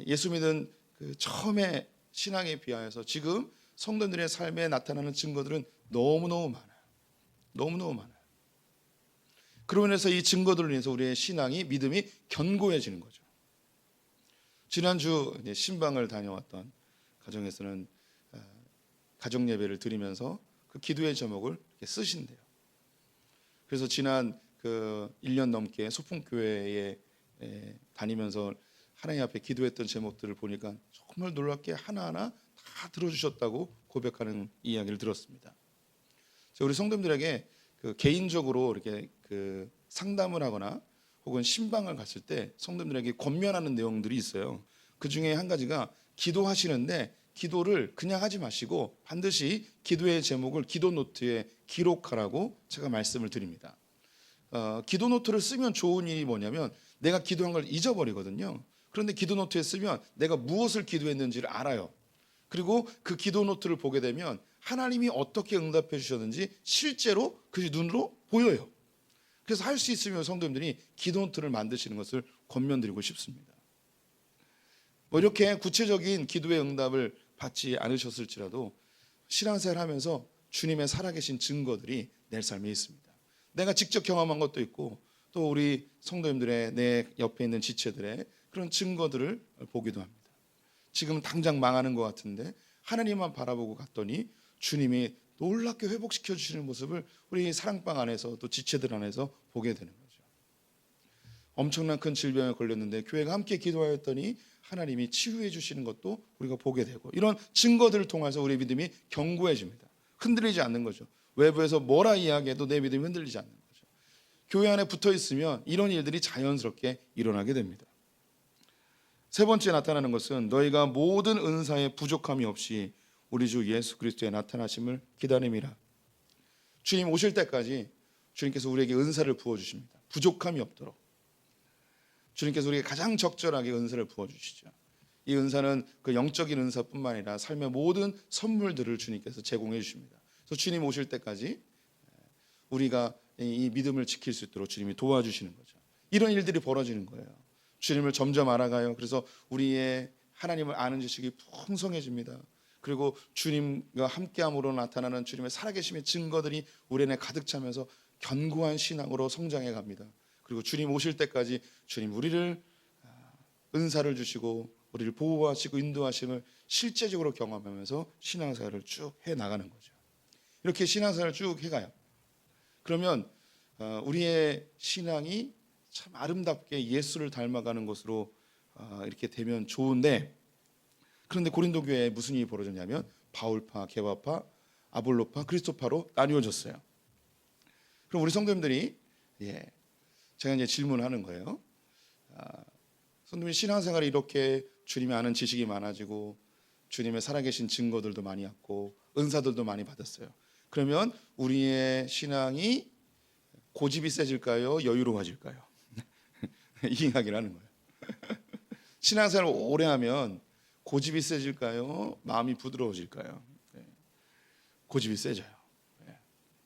예수 믿은 그 처음에 신앙에 비하여서 지금 성도들의 삶에 나타나는 증거들은 너무너무 많아요. 너무너무 많아요. 그로 인해서 이 증거들로 인해서 우리의 신앙이 믿음이 견고해지는 거죠. 지난주 신방을 다녀왔던 가정에서는 가정 예배를 드리면서 그 기도의 제목을 이렇게 쓰신대요. 그래서 지난 그 1년 넘게 소풍교회에 다니면서 하나님 앞에 기도했던 제목들을 보니까 정말 놀랍게 하나하나 다 들어주셨다고 고백하는 이야기를 들었습니다. 우리 성도님들에게 그 개인적으로 이렇게 그 상담을 하거나 혹은 신방을 갔을 때 성도님들에게 권면하는 내용들이 있어요. 그 중에 한 가지가 기도하시는데 기도를 그냥 하지 마시고 반드시 기도의 제목을 기도 노트에 기록하라고 제가 말씀을 드립니다. 기도 노트를 쓰면 좋은 일이 뭐냐면 내가 기도한 걸 잊어버리거든요. 그런데 기도 노트에 쓰면 내가 무엇을 기도했는지를 알아요. 그리고 그 기도 노트를 보게 되면 하나님이 어떻게 응답해 주셨는지 실제로 그 눈으로 보여요. 그래서 할 수 있으면 성도님들이 기도 노트를 만드시는 것을 권면드리고 싶습니다. 뭐 이렇게 구체적인 기도의 응답을 받지 않으셨을지라도 신앙생활 하면서 주님의 살아계신 증거들이 내 삶에 있습니다. 내가 직접 경험한 것도 있고 또 우리 성도님들의 내 옆에 있는 지체들의 그런 증거들을 보기도 합니다. 지금 당장 망하는 것 같은데 하나님만 바라보고 갔더니 주님이 놀랍게 회복시켜 주시는 모습을 우리 사랑방 안에서 또 지체들 안에서 보게 되는 거죠. 엄청난 큰 질병에 걸렸는데 교회가 함께 기도하였더니 하나님이 치유해 주시는 것도 우리가 보게 되고 이런 증거들을 통해서 우리의 믿음이 견고해집니다. 흔들리지 않는 거죠. 외부에서 뭐라 이야기해도 내 믿음이 흔들리지 않는 거죠. 교회 안에 붙어 있으면 이런 일들이 자연스럽게 일어나게 됩니다. 세 번째 나타나는 것은 너희가 모든 은사에 부족함이 없이 우리 주 예수 그리스도의 나타나심을 기다림이라. 주님 오실 때까지 주님께서 우리에게 은사를 부어주십니다. 부족함이 없도록. 주님께서 우리에게 가장 적절하게 은사를 부어주시죠. 이 은사는 그 영적인 은사뿐만 아니라 삶의 모든 선물들을 주님께서 제공해 주십니다. 그래서 주님 오실 때까지 우리가 이 믿음을 지킬 수 있도록 주님이 도와주시는 거죠. 이런 일들이 벌어지는 거예요. 주님을 점점 알아가요. 그래서 우리의 하나님을 아는 지식이 풍성해집니다. 그리고 주님과 함께함으로 나타나는 주님의 살아계심의 증거들이 우리 안에 가득 차면서 견고한 신앙으로 성장해 갑니다. 그리고 주님 오실 때까지 주님 우리를 은사를 주시고 우리를 보호하시고 인도하심을 실제적으로 경험하면서 신앙생활을 쭉 해나가는 거죠. 이렇게 신앙생활을 쭉 해가요. 그러면 우리의 신앙이 참 아름답게 예수를 닮아가는 것으로 이렇게 되면 좋은데, 그런데 고린도 교회에 무슨 일이 벌어졌냐면 바울파, 게바파, 아볼로파, 그리스도파로 나뉘어졌어요. 그럼 우리 성도님들이 제가 이제 질문하는 거예요. 성도님 신앙생활이 이렇게 주님이 아는 지식이 많아지고 주님의 살아계신 증거들도 많이 갖고 은사들도 많이 받았어요. 그러면 우리의 신앙이 고집이 세질까요? 여유로워질까요? 이 이야기를 하는 거예요. 신앙생활을 오래 하면 고집이 세질까요? 마음이 부드러워질까요? 고집이 세져요.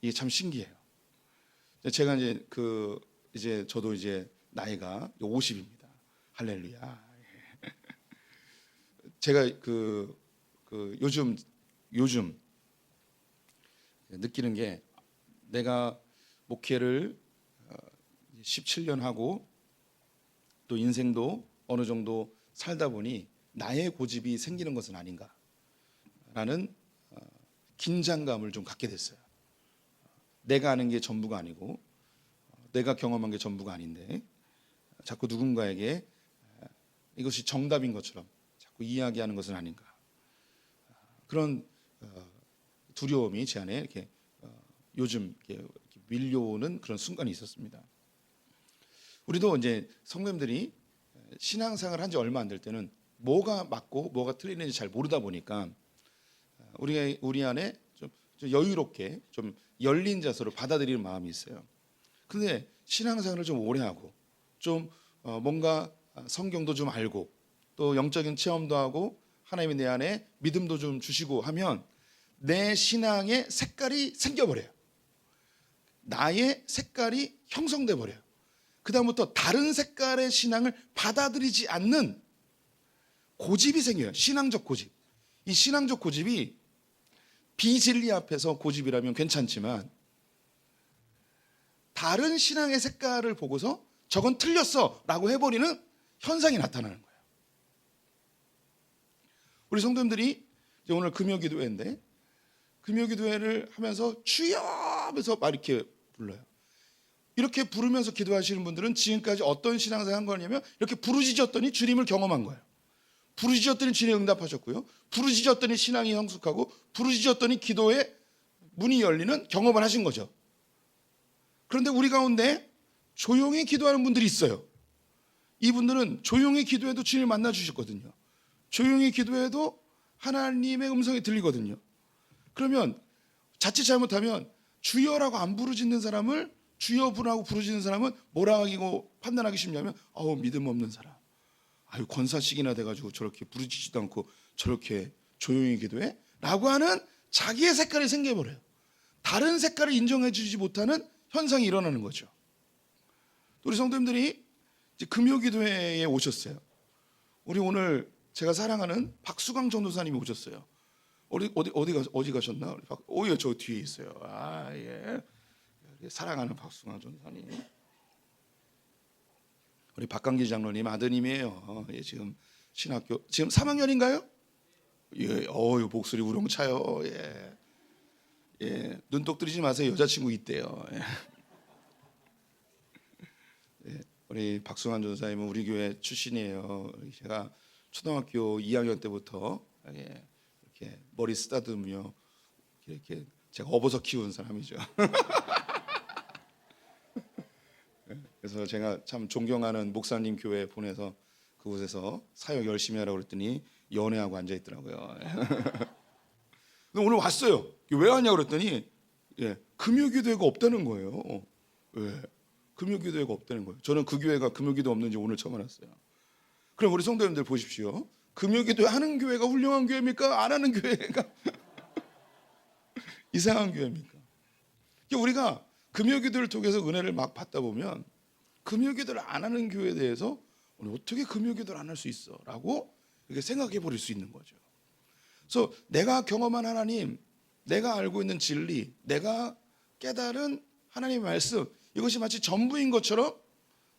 이게 참 신기해요. 제가 이제 저도 이제 나이가 50입니다. 할렐루야. 제가 요즘 느끼는 게, 내가 목회를 17년 하고 또 인생도 어느 정도 살다 보니 나의 고집이 생기는 것은 아닌가라는 긴장감을 좀 갖게 됐어요. 내가 아는 게 전부가 아니고 내가 경험한 게 전부가 아닌데 자꾸 누군가에게 이것이 정답인 것처럼 자꾸 이야기하는 것은 아닌가, 그런 두려움이 제 안에 이렇게 요즘 이렇게 밀려오는 그런 순간이 있었습니다. 우리도 이제 성도님들이 신앙생활을 한 지 얼마 안 될 때는 뭐가 맞고 뭐가 틀리는지 잘 모르다 보니까 우리 안에 좀 여유롭게 좀 열린 자세로 받아들이는 마음이 있어요. 근데 신앙생활을 좀 오래 하고 좀 뭔가 성경도 좀 알고 또 영적인 체험도 하고 하나님이 내 안에 믿음도 좀 주시고 하면 내 신앙의 색깔이 생겨버려요. 나의 색깔이 형성돼 버려요. 그 다음부터 다른 색깔의 신앙을 받아들이지 않는 고집이 생겨요. 신앙적 고집. 이 신앙적 고집이 비진리 앞에서 고집이라면 괜찮지만 다른 신앙의 색깔을 보고서 저건 틀렸어 라고 해버리는 현상이 나타나는 거예요. 우리 성도님들이 이제 오늘 금요기도회인데, 금요기도회를 하면서 주여 하면서 막 이렇게 불러요. 이렇게 부르면서 기도하시는 분들은 지금까지 어떤 신앙생활 한 거냐면 이렇게 부르짖었더니 주님을 경험한 거예요. 부르짖었더니 주님 응답하셨고요. 부르짖었더니 신앙이 성숙하고 부르짖었더니 기도의 문이 열리는 경험을 하신 거죠. 그런데 우리 가운데 조용히 기도하는 분들이 있어요. 이분들은 조용히 기도해도 주님을 만나 주셨거든요. 조용히 기도해도 하나님의 음성이 들리거든요. 그러면 자칫 잘못하면 주여라고 안 부르짖는 사람을 주여 부라고 부르짖는 사람은 뭐라 하고 판단하기 쉽냐면 믿음 없는 사람, 권사식이나 돼가지고 저렇게 부르짖지도 않고 저렇게 조용히 기도해? 라고 하는 자기의 색깔이 생겨버려요. 다른 색깔을 인정해 주지 못하는 현상이 일어나는 거죠. 우리 성도님들이 이제 금요기도회에 오셨어요. 우리 오늘 제가 사랑하는 박수강 전도사님이 오셨어요. 어디 가셨나? 저 뒤에 있어요. 사랑하는 박수강 전도사님. 우리 박강기 장로님 아드님이에요. 지금 신학교 지금 3학년인가요? 목소리 우렁차요. 눈독 들이지 마세요. 여자친구 있대요. 우리 박수강 전도사님은 우리 교회 출신이에요. 제가 초등학교 2학년 때부터 이렇게 머리 쓰다듬으며 이렇게 제가 업어서 키운 사람이죠. 그래서 제가 참 존경하는 목사님 교회에 보내서 그곳에서 사역 열심히 하라고 그랬더니 연애하고 앉아 있더라고요. 근데 오늘 왔어요. 왜 왔냐고 그랬더니 금요기도회가 없다는 거예요. 금요기도회가 없다는 거예요. 저는 그 교회가 금요기도 없는지 오늘 처음 알았어요. 그럼 우리 성도님들 보십시오. 금요기도회 하는 교회가 훌륭한 교회입니까? 안 하는 교회가 이상한 교회입니까? 우리가 금요기도를 통해서 은혜를 막 받다 보면 금요기도를 안 하는 교회에 대해서 어떻게 금요기도를 안 할 수 있어? 라고 이렇게 생각해 버릴 수 있는 거죠. 그래서 내가 경험한 하나님, 내가 알고 있는 진리, 내가 깨달은 하나님의 말씀, 이것이 마치 전부인 것처럼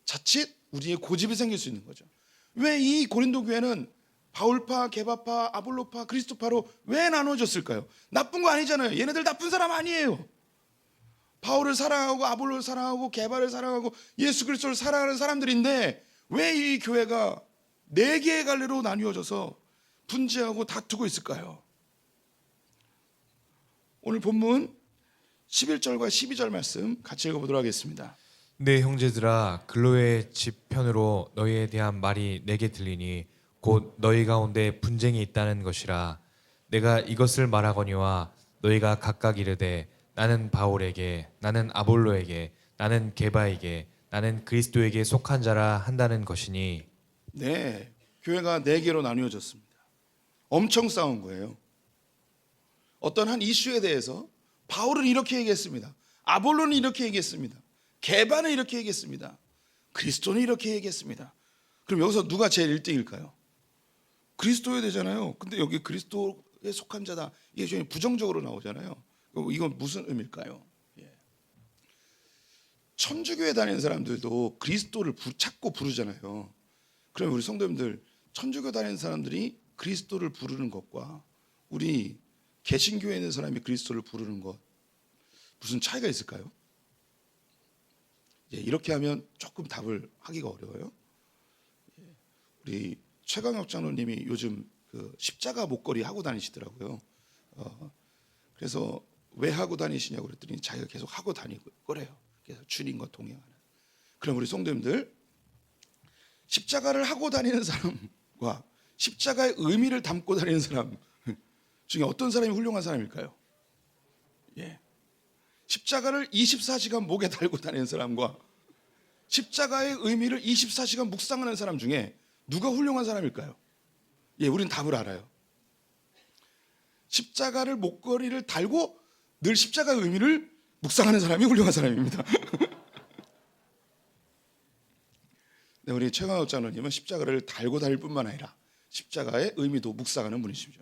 자칫 우리의 고집이 생길 수 있는 거죠. 왜 이 고린도 교회는 바울파, 게바파, 아볼로파, 그리스도파로 왜 나눠졌을까요? 나쁜 거 아니잖아요. 얘네들 나쁜 사람 아니에요. 바울을 사랑하고 아볼로를 사랑하고 게바를 사랑하고 예수 그리스도를 사랑하는 사람들인데 왜 이 교회가 네 개의 갈래로 나뉘어져서 분지하고 다투고 있을까요? 오늘 본문 11절과 12절 말씀 같이 읽어보도록 하겠습니다. 내 형제들아 글로의 집 편으로 너희에 대한 말이 내게 들리니 곧 너희 가운데 분쟁이 있다는 것이라. 내가 이것을 말하거니와 너희가 각각 이르되 나는 바울에게, 나는 아볼로에게, 나는 게바에게, 나는 그리스도에게 속한 자라 한다는 것이니. 네, 교회가 네 개로 나뉘어졌습니다. 엄청 싸운 거예요. 어떤 한 이슈에 대해서 바울은 이렇게 얘기했습니다. 아볼로는 이렇게 얘기했습니다. 게바는 이렇게 얘기했습니다. 그리스도는 이렇게 얘기했습니다. 그럼 여기서 누가 제일 1등일까요? 그리스도여야 되잖아요. 근데 여기 그리스도에 속한 자다, 이게 좀 부정적으로 나오잖아요. 이건 무슨 의미일까요? 천주교에 다니는 사람들도 그리스도를 찾고 부르잖아요. 그럼 우리 성도님들, 천주교 다니는 사람들이 그리스도를 부르는 것과 우리 개신교에 있는 사람이 그리스도를 부르는 것, 무슨 차이가 있을까요? 이렇게 하면 조금 답을 하기가 어려워요. 우리 최강혁 장로님이 요즘 그 십자가 목걸이 하고 다니시더라고요. 그래서 왜 하고 다니시냐고 그랬더니 자기가 계속 하고 다니고 그래요. 그래서 주님과 동행하는. 그럼 우리 성도님들, 십자가를 하고 다니는 사람과 십자가의 의미를 담고 다니는 사람 중에 어떤 사람이 훌륭한 사람일까요? 십자가를 24시간 목에 달고 다니는 사람과 십자가의 의미를 24시간 묵상하는 사람 중에 누가 훌륭한 사람일까요? 우리는 답을 알아요. 십자가를 목걸이를 달고 늘 십자가의 의미를 묵상하는 사람이 훌륭한 사람입니다. 네, 우리 최강혁 장로님은 십자가를 달고 다닐 뿐만 아니라 십자가의 의미도 묵상하는 분이시죠.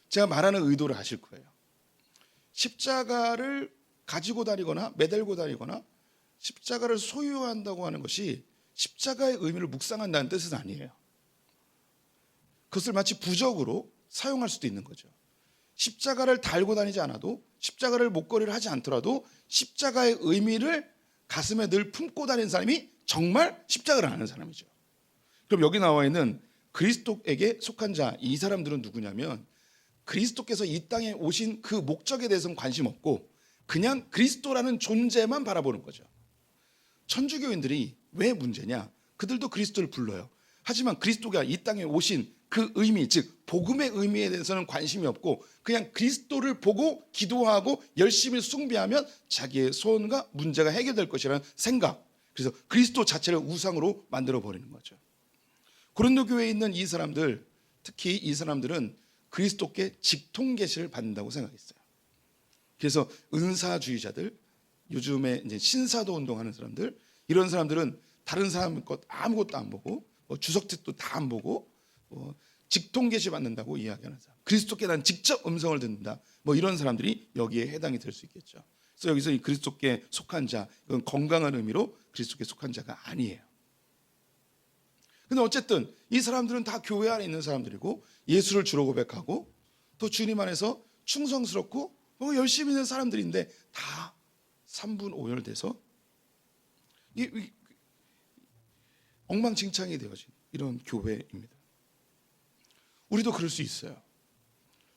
제가 말하는 의도를 아실 거예요. 십자가를 가지고 다니거나 매달고 다니거나 십자가를 소유한다고 하는 것이 십자가의 의미를 묵상한다는 뜻은 아니에요. 그것을 마치 부적으로 사용할 수도 있는 거죠. 십자가를 달고 다니지 않아도, 십자가를 목걸이를 하지 않더라도 십자가의 의미를 가슴에 늘 품고 다니는 사람이 정말 십자가를 아는 사람이죠. 그럼 여기 나와 있는 그리스도에게 속한 자, 이 사람들은 누구냐면 그리스도께서 이 땅에 오신 그 목적에 대해서는 관심 없고 그냥 그리스도라는 존재만 바라보는 거죠. 천주교인들이 왜 문제냐? 그들도 그리스도를 불러요. 하지만 그리스도가 이 땅에 오신 그 의미, 즉 복음의 의미에 대해서는 관심이 없고 그냥 그리스도를 보고 기도하고 열심히 숭배하면 자기의 소원과 문제가 해결될 것이라는 생각, 그래서 그리스도 자체를 우상으로 만들어 버리는 거죠. 고린도 교회에 있는 이 사람들, 특히 이 사람들은 그리스도께 직통 계시를 받는다고 생각했어요. 그래서 은사주의자들, 요즘에 이제 신사도 운동하는 사람들, 이런 사람들은 다른 사람 것 아무것도 안 보고 주석책도 다 안 보고 직통 계시 받는다고 이야기하는 사람, 그리스도께 난 직접 음성을 듣는다, 이런 사람들이 여기에 해당이 될 수 있겠죠. 그래서 여기서 이 그리스도께 속한 자, 이건 건강한 의미로 그리스도께 속한 자가 아니에요. 근데 어쨌든 이 사람들은 다 교회 안에 있는 사람들이고 예수를 주로 고백하고 또 주님 안에서 충성스럽고 열심히 있는 사람들인데 다 3분 오열돼서 엉망진창이 되어진 이런 교회입니다. 우리도 그럴 수 있어요.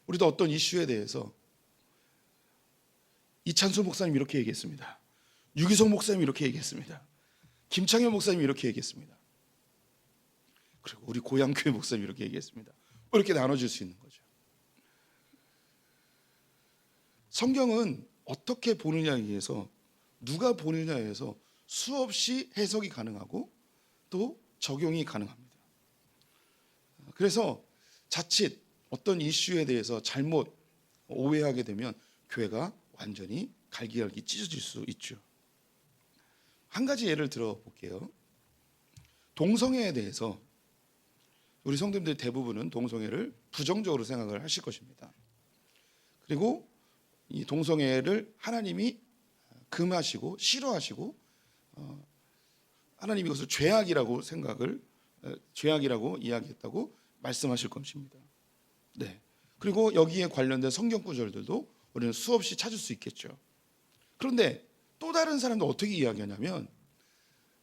우리도 어떤 이슈에 대해서 이찬수 목사님 이렇게 얘기했습니다. 유기성 목사님 이렇게 얘기했습니다. 김창현 목사님 이렇게 얘기했습니다. 그리고 우리 고향교회 목사님 이렇게 얘기했습니다. 이렇게 나눠질 수 있는 거죠. 성경은 어떻게 보느냐에 의해서, 누가 보느냐에 의해서 수없이 해석이 가능하고 또 적용이 가능합니다. 그래서 자칫 어떤 이슈에 대해서 잘못 오해하게 되면 교회가 완전히 갈기갈기 찢어질 수 있죠. 한 가지 예를 들어 볼게요. 동성애에 대해서 우리 성도님들 대부분은 동성애를 부정적으로 생각을 하실 것입니다. 그리고 이 동성애를 하나님이 금하시고 싫어하시고 하나님이 이것을 죄악이라고 죄악이라고 이야기했다고 말씀하실 것입니다. 네. 그리고 여기에 관련된 성경 구절들도 우리는 수없이 찾을 수 있겠죠. 그런데 또 다른 사람도 어떻게 이야기하냐면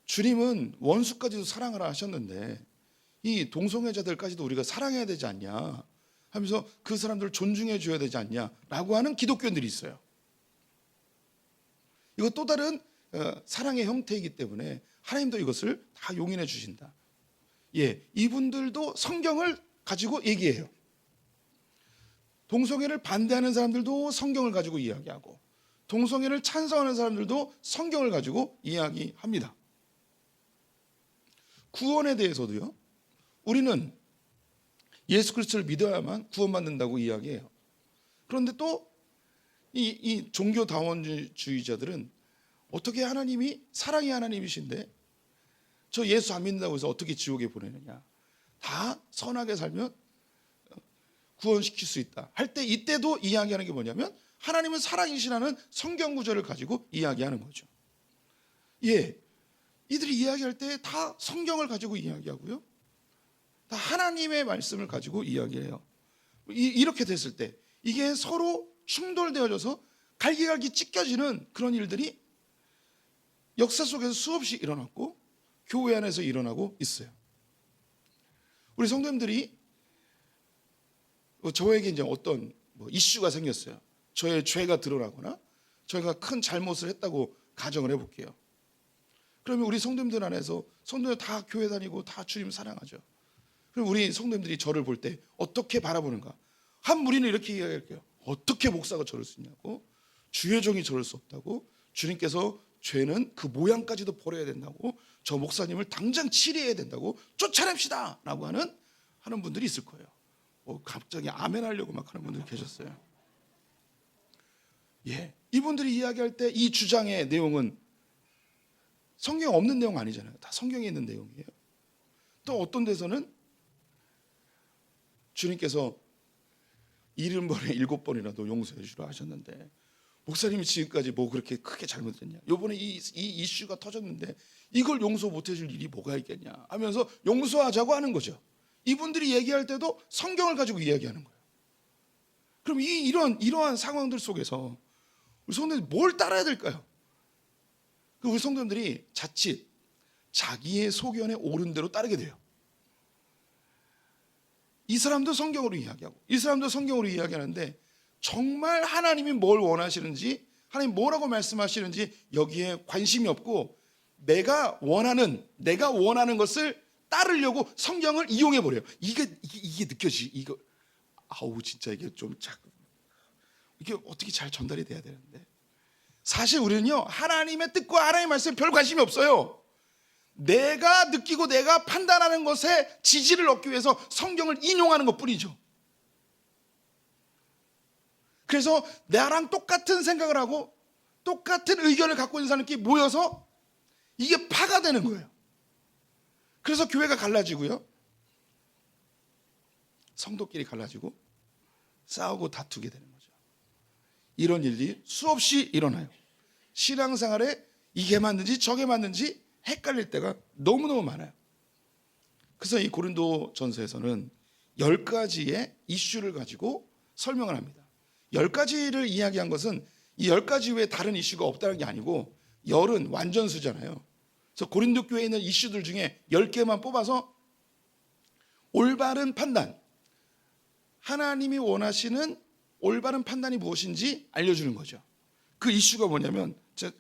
주님은 원수까지도 사랑하라 하셨는데 이 동성애자들까지도 우리가 사랑해야 되지 않냐 하면서 그 사람들을 존중해 줘야 되지 않냐라고 하는 기독교인들이 있어요. 이거 또 다른 사랑의 형태이기 때문에 하나님도 이것을 다 용인해 주신다. 예, 이분들도 성경을 가지고 얘기해요. 동성애를 반대하는 사람들도 성경을 가지고 이야기하고 동성애를 찬성하는 사람들도 성경을 가지고 이야기합니다. 구원에 대해서도요. 우리는 예수 그리스도를 믿어야만 구원받는다고 이야기해요. 그런데 또 이 종교 다원주의자들은 어떻게 하나님이 사랑의 하나님이신데 저 예수 안 믿는다고 해서 어떻게 지옥에 보내느냐. 다 선하게 살면 구원시킬 수 있다. 할 때 이때도 이야기하는 게 뭐냐면 하나님은 사랑이시라는 성경 구절을 가지고 이야기하는 거죠. 예, 이들이 이야기할 때 다 성경을 가지고 이야기하고요. 다 하나님의 말씀을 가지고 이야기해요. 이렇게 됐을 때 이게 서로 충돌되어져서 갈기갈기 찢겨지는 그런 일들이 역사 속에서 수없이 일어났고 교회 안에서 일어나고 있어요. 우리 성도님들이 저에게 이제 어떤 이슈가 생겼어요. 저의 죄가 드러나거나 저희가 큰 잘못을 했다고 가정을 해볼게요. 그러면 우리 성도님들 안에서 성도들 다 교회 다니고 다 주님 사랑하죠. 그럼 우리 성도님들이 저를 볼 때 어떻게 바라보는가? 한 무리는 이렇게 이야기할게요. 어떻게 목사가 저럴 수 있냐고, 주의 종이 저럴 수 없다고, 주님께서 죄는 그 모양까지도 버려야 된다고, 저 목사님을 당장 치리해야 된다고, 쫓아냅시다 라고 하는 분들이 있을 거예요. 갑자기 아멘 하려고 막 하는 분들이 계셨어요. 예, 이분들이 이야기할 때 이 주장의 내용은 성경에 없는 내용 아니잖아요. 다 성경에 있는 내용이에요. 또 어떤 데서는 주님께서 70번에 7번이라도 용서해 주라 하셨는데 목사님이 지금까지 뭐 그렇게 크게 잘못했냐, 요번에 이 이슈가 터졌는데 이걸 용서 못 해줄 일이 뭐가 있겠냐 하면서 용서하자고 하는 거죠. 이분들이 얘기할 때도 성경을 가지고 이야기하는 거예요. 그럼 이러한 상황들 속에서 우리 성도들이 뭘 따라야 될까요? 우리 성도들이 자칫 자기의 소견에 옳은 대로 따르게 돼요. 이 사람도 성경으로 이야기하고 이 사람도 성경으로 이야기하는데 정말 하나님이 뭘 원하시는지, 하나님 뭐라고 말씀하시는지 여기에 관심이 없고 내가 원하는 것을 따르려고 성경을 이용해 버려요. 이게 느껴지. 진짜 이게 좀 이게 어떻게 잘 전달이 돼야 되는데 사실 우리는요 하나님의 뜻과 하나님의 말씀에 별 관심이 없어요. 내가 느끼고 내가 판단하는 것에 지지를 얻기 위해서 성경을 인용하는 것뿐이죠. 그래서 나랑 똑같은 생각을 하고 똑같은 의견을 갖고 있는 사람끼리 모여서 이게 파가 되는 거예요. 그래서 교회가 갈라지고요, 성도끼리 갈라지고 싸우고 다투게 되는 거죠. 이런 일이 수없이 일어나요. 신앙생활에 이게 맞는지 저게 맞는지 헷갈릴 때가 너무너무 많아요. 그래서 이 고린도 전서에서는 10가지의 이슈를 가지고 설명을 합니다. 10가지를 이야기한 것은 이 10가지 외에 다른 이슈가 없다는 게 아니고 10은 완전수잖아요. 그래서 고린도 교회에 있는 이슈들 중에 10개만 뽑아서 올바른 판단, 하나님이 원하시는 올바른 판단이 무엇인지 알려주는 거죠. 그 이슈가 뭐냐면 제가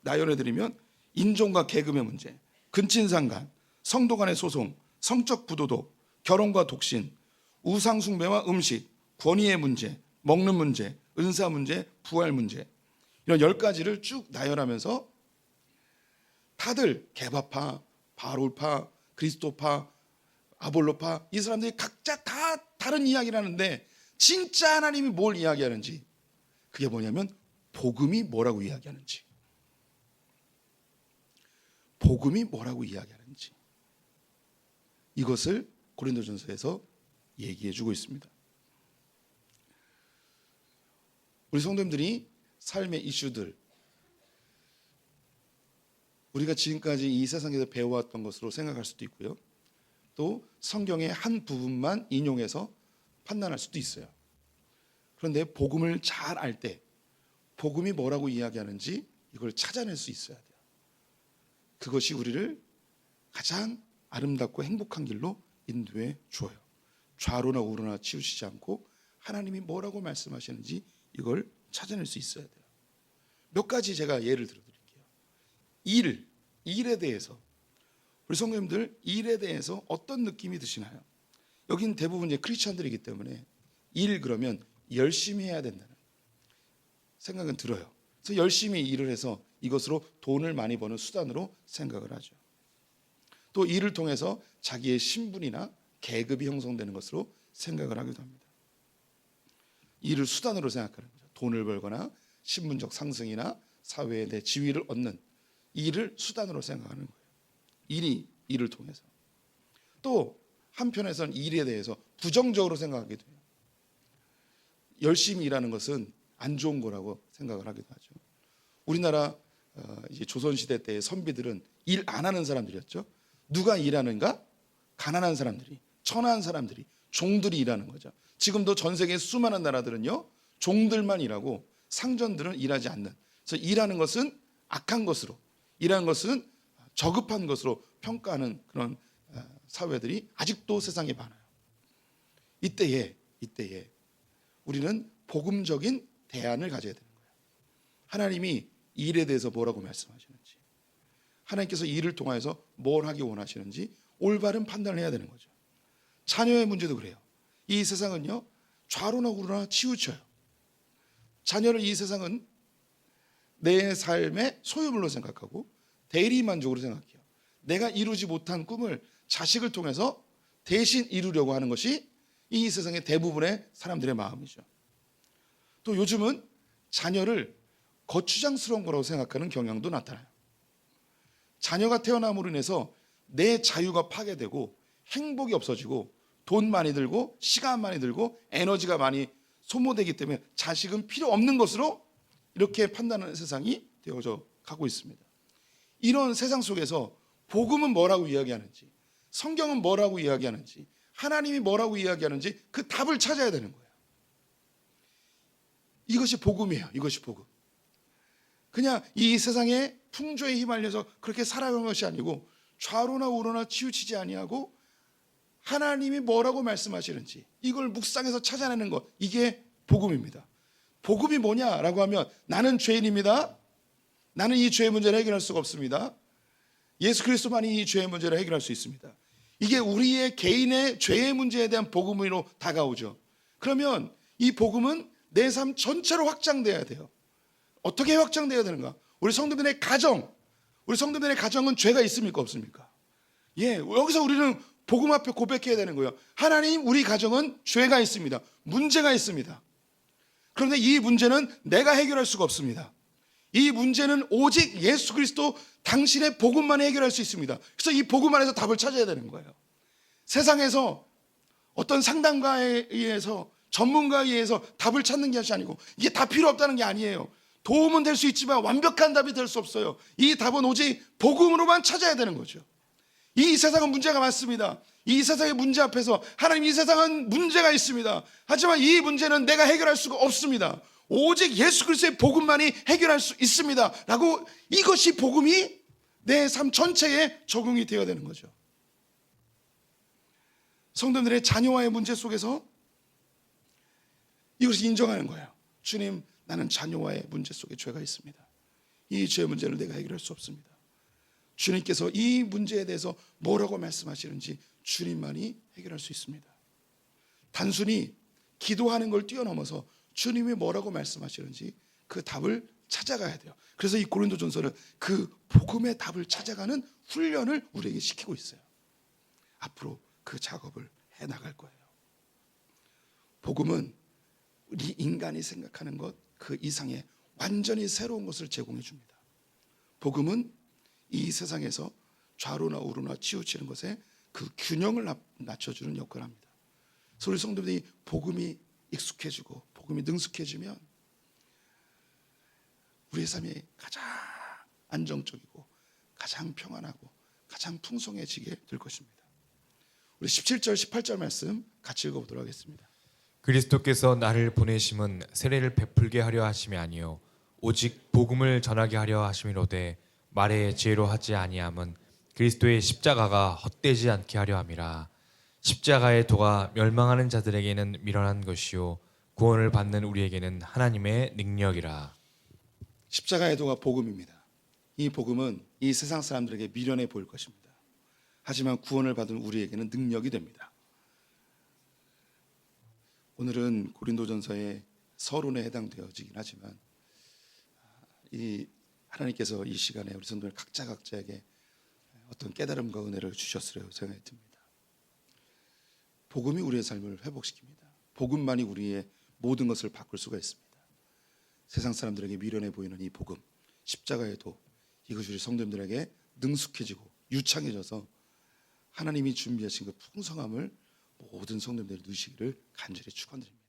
나열해드리면 인종과 계급의 문제, 근친상간, 성도 간의 소송, 성적 부도덕, 결혼과 독신, 우상 숭배와 음식, 권위의 문제, 먹는 문제, 은사 문제, 부활 문제, 이런 10가지를 쭉 나열하면서 다들 개바파, 바울파, 그리스도파, 아볼로파, 이 사람들이 각자 다 다른 이야기를 하는데 진짜 하나님이 뭘 이야기하는지, 그게 뭐냐면 복음이 뭐라고 이야기하는지, 복음이 뭐라고 이야기하는지, 이것을 고린도전서에서 얘기해 주고 있습니다. 우리 성도님들이 삶의 이슈들, 우리가 지금까지 이 세상에서 배워왔던 것으로 생각할 수도 있고요, 또 성경의 한 부분만 인용해서 판단할 수도 있어요. 그런데 복음을 잘 알 때, 복음이 뭐라고 이야기하는지 이걸 찾아낼 수 있어야 돼요. 그것이 우리를 가장 아름답고 행복한 길로 인도해 주어요. 좌로나 우로나 치우치지 않고 하나님이 뭐라고 말씀하시는지 이걸 찾아낼 수 있어야 돼요. 몇 가지 제가 예를 들어드릴게요. 일에 대해서 우리 성도님들 일에 대해서 어떤 느낌이 드시나요? 여긴 대부분 이제 크리스천들이기 때문에 일 그러면 열심히 해야 된다는 생각은 들어요. 그래서 열심히 일을 해서 이것으로 돈을 많이 버는 수단으로 생각을 하죠. 또 일을 통해서 자기의 신분이나 계급이 형성되는 것으로 생각을 하기도 합니다. 일을 수단으로 생각하는 거죠. 돈을 벌거나 신분적 상승이나 사회에 내 지위를 얻는 일을 수단으로 생각하는 거예요. 일을 통해서. 또 한편에서는 일에 대해서 부정적으로 생각하기도 해요. 열심히 일하는 것은 안 좋은 거라고 생각을 하기도 하죠. 우리나라 이제 조선시대 때의 선비들은 일 안 하는 사람들이었죠. 누가 일하는가? 가난한 사람들이, 천한 사람들이, 종들이 일하는 거죠. 지금도 전 세계 수많은 나라들은요, 종들만 일하고 상전들은 일하지 않는. 그래서 일하는 것은 악한 것으로, 일하는 것은 저급한 것으로 평가하는 그런 사회들이 아직도 세상에 많아요. 이때에 우리는 복음적인 대안을 가져야 되는 거예요. 하나님이 일에 대해서 뭐라고 말씀하시는지, 하나님께서 일을 통해서 뭘 하기 원하시는지 올바른 판단을 해야 되는 거죠. 자녀의 문제도 그래요. 이 세상은요, 좌로나 우로나 치우쳐요. 자녀를 이 세상은 내 삶의 소유물로 생각하고 대리만족으로 생각해요. 내가 이루지 못한 꿈을 자식을 통해서 대신 이루려고 하는 것이 이 세상의 대부분의 사람들의 마음이죠. 또 요즘은 자녀를 거추장스러운 거라고 생각하는 경향도 나타나요. 자녀가 태어남으로 인해서 내 자유가 파괴되고 행복이 없어지고 돈 많이 들고 시간 많이 들고 에너지가 많이 소모되기 때문에 자식은 필요 없는 것으로 이렇게 판단하는 세상이 되어져 가고 있습니다. 이런 세상 속에서 복음은 뭐라고 이야기하는지, 성경은 뭐라고 이야기하는지, 하나님이 뭐라고 이야기하는지 그 답을 찾아야 되는 거예요. 이것이 복음이에요. 이것이 복음. 그냥 이 세상의 풍조에 휘말려서 그렇게 살아가는 것이 아니고 좌로나 우로나 치우치지 아니하고 하나님이 뭐라고 말씀하시는지 이걸 묵상해서 찾아내는 것, 이게 복음입니다. 복음이 뭐냐라고 하면 나는 죄인입니다. 나는 이 죄의 문제를 해결할 수가 없습니다. 예수 그리스도만이 이 죄의 문제를 해결할 수 있습니다. 이게 우리의 개인의 죄의 문제에 대한 복음으로 다가오죠. 그러면 이 복음은 내 삶 전체로 확장돼야 돼요. 어떻게 확장돼야 되는가? 우리 성도들의 가정, 우리 성도들의 가정은 죄가 있습니까 없습니까? 예, 여기서 우리는 복음 앞에 고백해야 되는 거예요. 하나님, 우리 가정은 죄가 있습니다. 문제가 있습니다. 그런데 이 문제는 내가 해결할 수가 없습니다. 이 문제는 오직 예수 그리스도 당신의 복음만 해결할 수 있습니다. 그래서 이 복음 안에서 답을 찾아야 되는 거예요. 세상에서 어떤 상담가에 의해서, 전문가에 의해서 답을 찾는 것이 아니고, 이게 다 필요 없다는 게 아니에요. 도움은 될 수 있지만 완벽한 답이 될 수 없어요. 이 답은 오직 복음으로만 찾아야 되는 거죠. 이 세상은 문제가 많습니다. 이 세상의 문제 앞에서 하나님, 이 세상은 문제가 있습니다. 하지만 이 문제는 내가 해결할 수가 없습니다. 오직 예수 그리스도의 복음만이 해결할 수 있습니다 라고, 이것이 복음이 내 삶 전체에 적용이 되어야 되는 거죠. 성도들의 자녀와의 문제 속에서 이것을 인정하는 거예요. 주님, 나는 자녀와의 문제 속에 죄가 있습니다. 이 죄의 문제를 내가 해결할 수 없습니다. 주님께서 이 문제에 대해서 뭐라고 말씀하시는지 주님만이 해결할 수 있습니다. 단순히 기도하는 걸 뛰어넘어서 주님이 뭐라고 말씀하시는지 그 답을 찾아가야 돼요. 그래서 이 고린도전서는 그 복음의 답을 찾아가는 훈련을 우리에게 시키고 있어요. 앞으로 그 작업을 해나갈 거예요. 복음은 우리 인간이 생각하는 것 그 이상의 완전히 새로운 것을 제공해 줍니다. 복음은 이 세상에서 좌로나 우로나 치우치는 것에 그 균형을 낮춰주는 역할을 합니다. 그래서 우리 성도들이 복음이 익숙해지고 복음이 능숙해지면 우리의 삶이 가장 안정적이고 가장 평안하고 가장 풍성해지게 될 것입니다. 우리 17절 18절 말씀 같이 읽어보도록 하겠습니다. 그리스도께서 나를 보내심은 세례를 베풀게 하려 하심이 아니요 오직 복음을 전하게 하려 하심이로되 말에 지혜로 하지 아니함은 그리스도의 십자가가 헛되지 않게 하려 함이라. 십자가의 도가 멸망하는 자들에게는 미련한 것이요 구원을 받는 우리에게는 하나님의 능력이라. 십자가의 도가 복음입니다. 이 복음은 이 세상 사람들에게 미련해 보일 것입니다. 하지만 구원을 받은 우리에게는 능력이 됩니다. 오늘은 고린도전서의 서론에 해당되어지긴 하지만 이 하나님께서 이 시간에 우리 성도들 각자에게 어떤 깨달음과 은혜를 주셨으리라고 생각이 듭니다. 복음이 우리의 삶을 회복시킵니다. 복음만이 우리의 모든 것을 바꿀 수가 있습니다. 세상 사람들에게 미련해 보이는 이 복음, 십자가의 도, 이것이 우리 성도님들에게 능숙해지고 유창해져서 하나님이 준비하신 그 풍성함을 모든 성도님들이 누리시기를 간절히 축원드립니다.